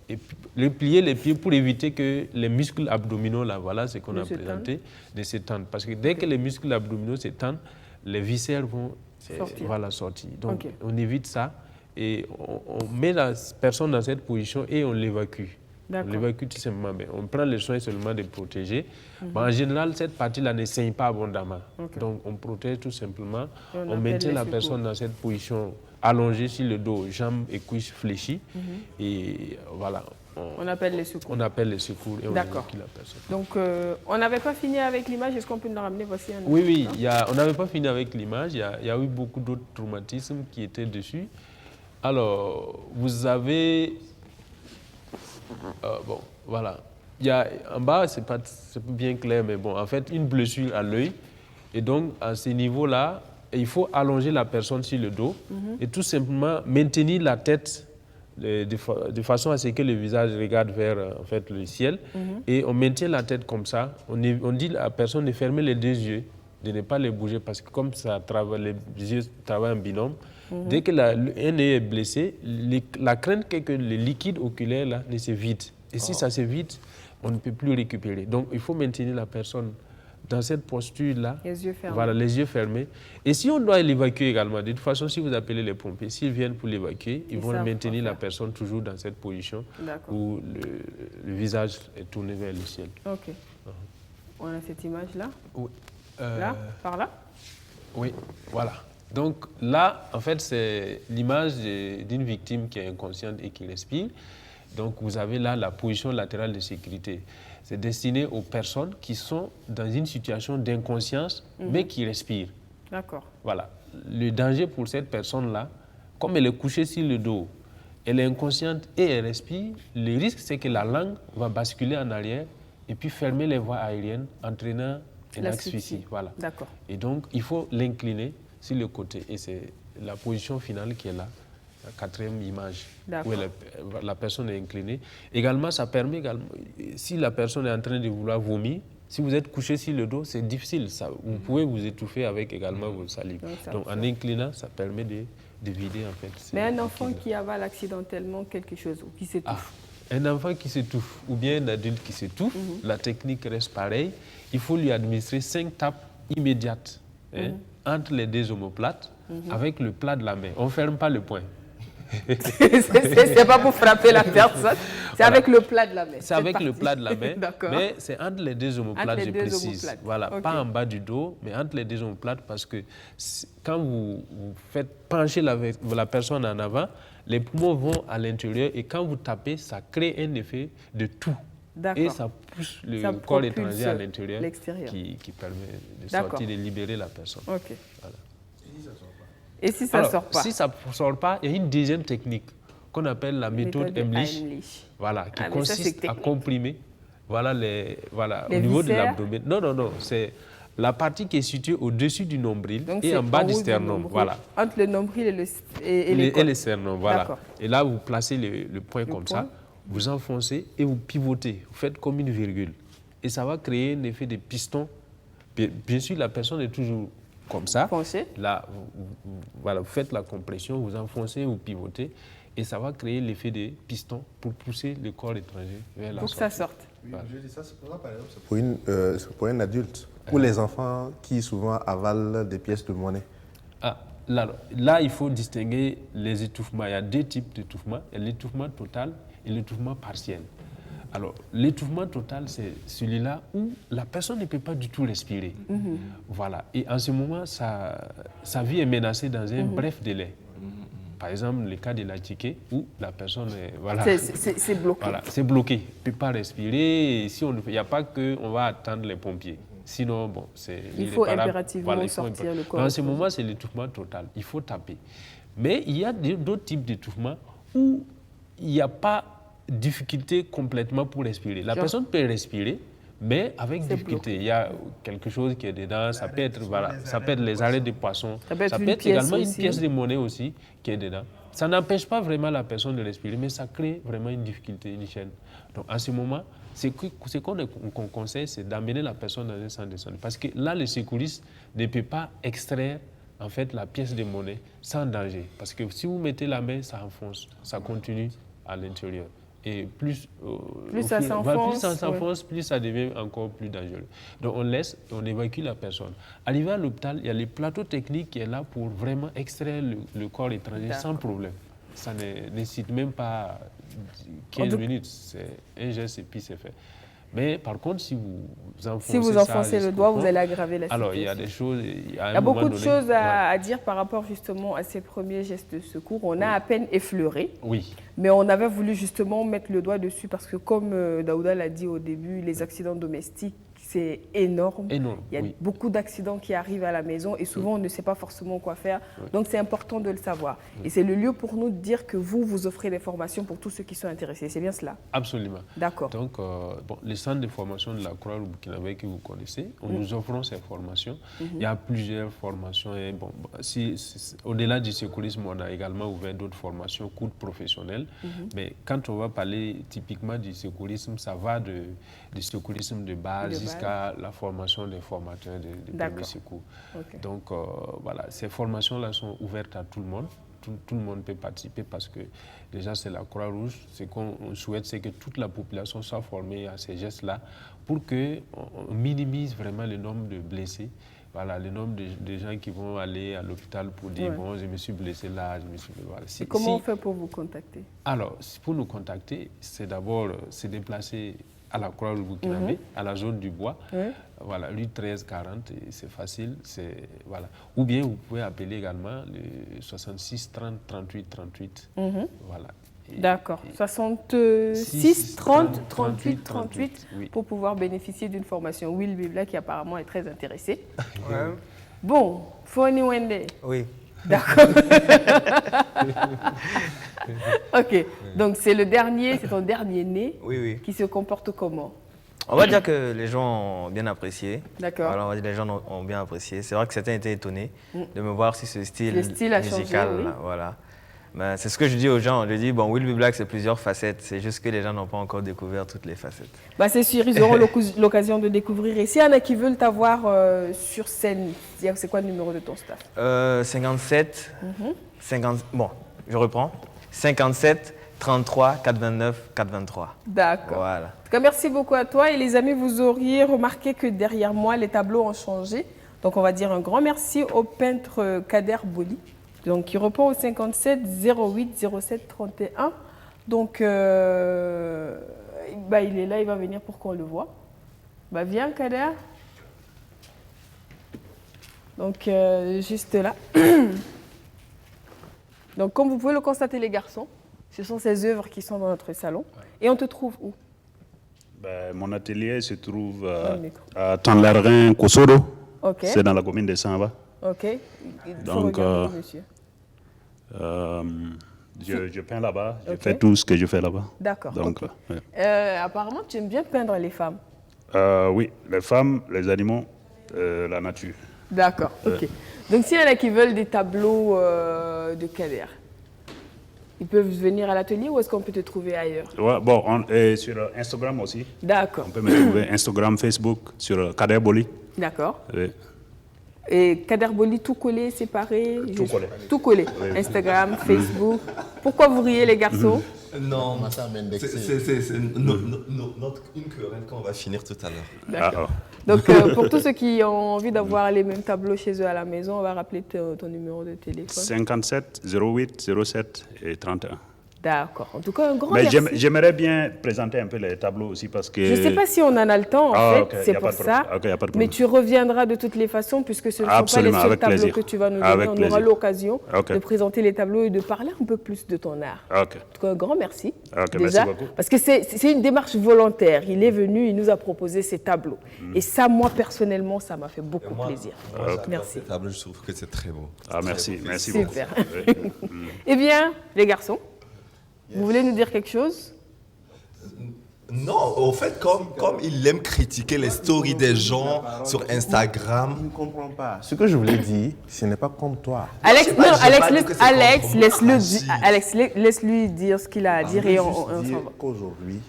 Et replier les pieds pour éviter que les muscles abdominaux, là, voilà ce qu'on a présenté, de s'étendre. Parce que dès que les muscles abdominaux s'étendent, les viscères vont sortir. Donc, on évite ça et on met la personne dans cette position et on l'évacue. On l'évacue tout simplement. Mais on prend le soin seulement de protéger. En général, cette partie-là ne saigne pas abondamment. Donc, on protège tout simplement. On maintient la personne dans cette position allongée sur le dos, jambes et cuisses fléchies. Et voilà. On appelle les secours. On appelle les secours et on évacue la personne. Donc, on n'avait pas fini avec l'image. Est-ce qu'on peut nous ramener? Voici un Oui, on n'avait pas fini avec l'image. Il y a eu beaucoup d'autres traumatismes qui étaient dessus. Alors, vous avez... bon, voilà. Il y a, en bas, c'est pas bien clair, mais bon, en fait, une blessure à l'œil. Et donc, à ce niveau-là, il faut allonger la personne sur le dos et tout simplement maintenir la tête de façon à ce que le visage regarde vers en fait, le ciel. Et on maintient la tête comme ça. On dit à la personne de fermer les deux yeux, de ne pas les bouger, parce que comme ça les yeux travaillent en binôme, dès que un œil est blessé, la crainte est que le liquide oculaire là, ne se vide. Et si ça se vide, on ne peut plus récupérer. Donc il faut maintenir la personne dans cette posture-là, les yeux fermés. Voilà, les yeux fermés. Et si on doit l'évacuer également, de toute façon, si vous appelez les pompiers, s'ils viennent pour l'évacuer, ils vont maintenir la personne toujours dans cette position où le visage est tourné vers le ciel. Ok. On a cette image-là. Oui. Là, par là. Oui, voilà. Donc là, en fait, c'est l'image d'une victime qui est inconsciente et qui respire. Donc vous avez là la position latérale de sécurité. C'est destiné aux personnes qui sont dans une situation d'inconscience, mais qui respirent. D'accord. Voilà. Le danger pour cette personne-là, comme elle est couchée sur le dos, elle est inconsciente et elle respire, le risque, c'est que la langue va basculer en arrière et puis fermer les voies aériennes, entraînant une asphyxie. Voilà. D'accord. Et donc, il faut l'incliner sur le côté. Et c'est la position finale qui est là. La 4e image, où la personne est inclinée. Également, ça permet, si la personne est en train de vouloir vomir, si vous êtes couché sur le dos, c'est difficile. Vous pouvez vous étouffer avec également vos salives. Donc, en inclinant, ça permet de vider en fait. Mais un enfant qui avale accidentellement quelque chose ou qui s'étouffe. Un enfant qui s'étouffe ou bien un adulte qui s'étouffe, la technique reste pareille. Il faut lui administrer 5 tapes immédiates entre les deux omoplates avec le plat de la main. On ne ferme pas le poing. C'est pas pour frapper la personne, c'est avec le plat de la main. C'est avec le plat de la main, mais c'est entre les deux omoplates, je précise. Voilà, pas en bas du dos, mais entre les deux omoplates, parce que quand vous faites pencher la personne en avant, les poumons vont à l'intérieur et quand vous tapez, ça crée un effet de tout. Et ça pousse le corps étranger à l'intérieur qui permet de sortir, de libérer la personne. Ok. Voilà. Et si ça ne sort pas? Si ça ne sort pas, il y a une deuxième technique qu'on appelle la méthode Heimlich. Voilà, qui consiste à comprimer au niveau de l'abdomen. Non, c'est la partie qui est située au-dessus du nombril et en bas du sternum. Voilà. Entre le nombril et le sternum, voilà. Et là, vous placez le point comme ça, vous enfoncez et vous pivotez. Vous faites comme une virgule. Et ça va créer un effet de piston. Bien sûr, la personne est toujours comme ça. Là, vous faites la compression, vous enfoncez, vous pivotez, et ça va créer l'effet des pistons pour pousser le corps étranger vers la sortie. Pour que ça sorte. Voilà. Je dis ça, c'est pour, par exemple, pour un adulte. Pour les enfants qui souvent avalent des pièces de monnaie. Là, il faut distinguer les étouffements. Il y a 2 types d'étouffement. Il y a l'étouffement total et l'étouffement partiel. Alors, l'étouffement total, c'est celui-là où la personne ne peut pas du tout respirer. Voilà. Et en ce moment, sa vie est menacée dans un bref délai. Par exemple, le cas de la ticket où la personne est... Voilà. C'est bloqué. Voilà, c'est bloqué. Il ne peut pas respirer. Et si il n'y a pas qu'on va attendre les pompiers. Sinon, bon, c'est... Il faut impérativement sortir le corps. En ce moment, c'est l'étouffement total. Il faut taper. Mais il y a d'autres types d'étouffement où il n'y a pas difficulté complètement pour respirer. La personne peut respirer, mais avec difficulté. Il y a quelque chose qui est dedans. Ça peut être, ça peut être les arrêts de poisson. Ça peut être également une pièce de monnaie aussi qui est dedans. Ça n'empêche pas vraiment la personne de respirer, mais ça crée vraiment une difficulté, une chaîne. Donc, en ce moment, ce qu'on conseille, c'est d'amener la personne dans un centre de santé. Parce que là, le secouriste ne peut pas extraire en fait, la pièce de monnaie sans danger. Parce que si vous mettez la main, ça enfonce, ça continue à l'intérieur. Et plus ça s'enfonce, plus ça devient encore plus dangereux. Donc on laisse, on évacue la personne. Arrivé à l'hôpital, il y a le plateau technique qui est là pour vraiment extraire le corps étranger sans problème. Ça ne nécessite même pas 15 minutes. C'est un geste et puis c'est fait. Mais par contre, si vous enfoncez le doigt, vous allez aggraver la situation. Alors, il y a des choses... Il y a beaucoup de choses à dire par rapport justement à ces premiers gestes de secours. On a à peine effleuré, mais on avait voulu justement mettre le doigt dessus parce que comme Daouda l'a dit au début, les accidents domestiques c'est énorme. Énorme, Il y a oui. beaucoup d'accidents qui arrivent à la maison et souvent on ne sait pas forcément quoi faire. Donc c'est important de le savoir. Et c'est le lieu pour nous de dire que vous offrez des formations pour tous ceux qui sont intéressés. C'est bien cela? Absolument. D'accord. Donc, les centres de formation de la Croix-Rouge burkinabé que vous connaissez, nous offrons ces formations. Il y a plusieurs formations. Et bon, au-delà du secourisme, on a également ouvert d'autres formations, cours professionnels. Mais quand on va parler typiquement du secourisme, ça va du secourisme de base jusqu'à la formation des formateurs de premiers secours. Okay. Donc, voilà, ces formations-là sont ouvertes à tout le monde. Tout le monde peut participer parce que déjà c'est la Croix-Rouge. Ce qu'on souhaite, c'est que toute la population soit formée à ces gestes-là pour qu'on minimise vraiment le nombre de blessés. Voilà, le nombre de gens qui vont aller à l'hôpital pour dire bon, je me suis blessé là, je me suis blessé. Voilà. Et comment on fait pour vous contacter? Alors, pour nous contacter, c'est d'abord se déplacer à la Croix-Rouge burkinabé, à la zone du bois. Voilà, rue 1340, c'est facile. Voilà. Ou bien vous pouvez appeler également le 66 30 38 38. Voilà. D'accord. 66 30 38 38 pour pouvoir bénéficier d'une formation. Will Bibla qui apparemment est très intéressé. Bon, Foni Wende. Oui. D'accord. Ok. Donc c'est ton dernier né qui se comporte comment? On va dire que les gens ont bien apprécié. D'accord. Alors on va dire que les gens ont bien apprécié. C'est vrai que certains étaient étonnés de me voir sur ce style a musical. changé, oui. Voilà. Mais c'est ce que je dis aux gens. Je dis, bon, Will Be Black, c'est plusieurs facettes. C'est juste que les gens n'ont pas encore découvert toutes les facettes. Bah, c'est sûr, ils auront l'occasion de découvrir. Et s'il y en a qui veulent t'avoir sur scène, c'est quoi le numéro de ton staff? 57, 50, bon, je reprends. 57 33 429 423. D'accord. Voilà. En tout cas, merci beaucoup à toi. Et les amis, vous auriez remarqué que derrière moi, les tableaux ont changé. Donc, on va dire un grand merci au peintre Kader Boli. Donc, il répond au 57 08 07 31. Donc, il est là, il va venir pour qu'on le voit. Bah, viens, Kader. Donc, juste là. Donc, comme vous pouvez le constater, les garçons, ce sont ces œuvres qui sont dans notre salon. Et on te trouve où? Mon atelier se trouve à Tanlarin, Kosoro. Okay. C'est dans la commune de Samba. Ok. Donc, monsieur. Je peins là-bas, je fais tout ce que je fais là-bas. D'accord. Donc, apparemment, tu aimes bien peindre les femmes. Oui, les femmes, les animaux, la nature. D'accord, ok. Donc, s'il y en a qui veulent des tableaux de Kader, ils peuvent venir à l'atelier ou est-ce qu'on peut te trouver ailleurs? Ouais, bon, sur Instagram aussi. D'accord. On peut me trouver Instagram, Facebook, sur Kader Boli. D'accord. Oui. Et Kader Boli, tout collé, séparé? Tout collé. Tout collé. Oui. Instagram, Facebook. Pourquoi vous riez, les garçons? Non, c'est une querelle qu'on va finir tout à l'heure. D'accord. Donc, pour tous ceux qui ont envie d'avoir les mêmes tableaux chez eux à la maison, on va rappeler ton numéro de téléphone. 57 08 07 et 31. D'accord. En tout cas, un grand Mais merci. j'aimerais bien présenter un peu les tableaux aussi parce que... Je ne sais pas si on en a le temps, en fait, okay, c'est pour ça. Okay, mais tu reviendras de toutes les façons, puisque ce ne sont pas les seuls tableaux que tu vas nous donner. On aura l'occasion de présenter les tableaux et de parler un peu plus de ton art. En tout cas, un grand merci. Déjà, merci beaucoup. Parce que c'est une démarche volontaire. Il est venu, il nous a proposé ces tableaux. Et ça, moi, personnellement, ça m'a fait beaucoup plaisir. Merci. Ces tableaux, je trouve que c'est très beau. Merci, merci beaucoup. Super. Eh bien, les garçons, vous voulez nous dire quelque chose? Non, au fait, comme il aime critiquer les stories des gens sur Instagram. Je ne comprends pas. Ce que je voulais dire, ce n'est pas comme toi. Alex, laisse-lui dire ce qu'il a à dire et on s'en va. Qu'aujourd'hui,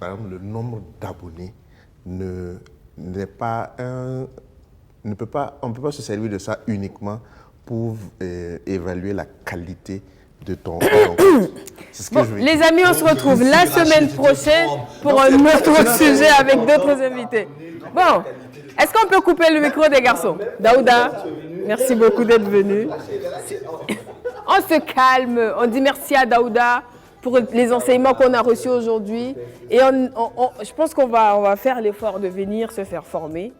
par exemple, le nombre d'abonnés n'est pas un... on ne peut pas se servir de ça uniquement pour évaluer la qualité de ton compte. C'est ce que je veux dire. Les amis, on se retrouve la semaine prochaine pour un autre sujet avec d'autres invités. Bon, est-ce qu'on peut couper le micro des garçons? Daouda, merci beaucoup d'être venu. On se calme, on dit merci à Daouda pour les enseignements qu'on a reçus aujourd'hui. Et je pense qu'on va faire l'effort de venir se faire former,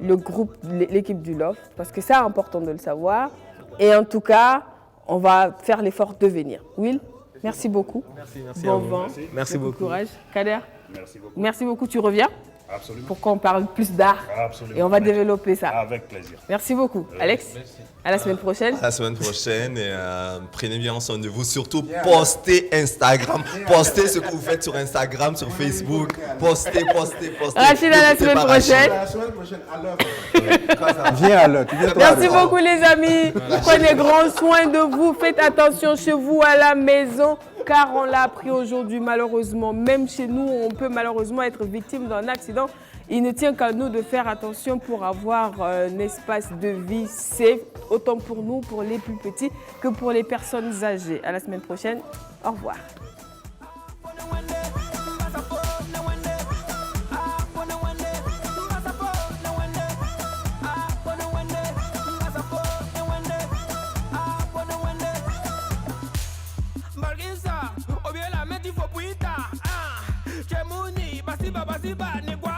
le groupe, l'équipe du Loft, parce que c'est important de le savoir. Et en tout cas, on va faire l'effort de venir. Will, merci beaucoup. Merci bon vent. Merci beaucoup. Courage. Kader, merci beaucoup. Merci beaucoup. Tu reviens? Absolument. pour qu'on parle plus d'art. Absolument. Et on va développer ça. Avec plaisir. Merci beaucoup. Alex, à la semaine prochaine. À la semaine prochaine et prenez bien soin de vous. Surtout, postez Instagram. Postez ce que vous faites sur Instagram, sur Facebook. Postez. Rachid, à la semaine prochaine. La semaine prochaine, à l'heure. Viens à l'heure. Merci beaucoup les amis. Prenez grand soin de vous. Faites attention chez vous à la maison. Car on l'a appris aujourd'hui malheureusement. Même chez nous, on peut malheureusement être victime d'un accident. Il ne tient qu'à nous de faire attention pour avoir un espace de vie safe, autant pour nous, pour les plus petits, que pour les personnes âgées. À la semaine prochaine. Au revoir. Basiba, ne bois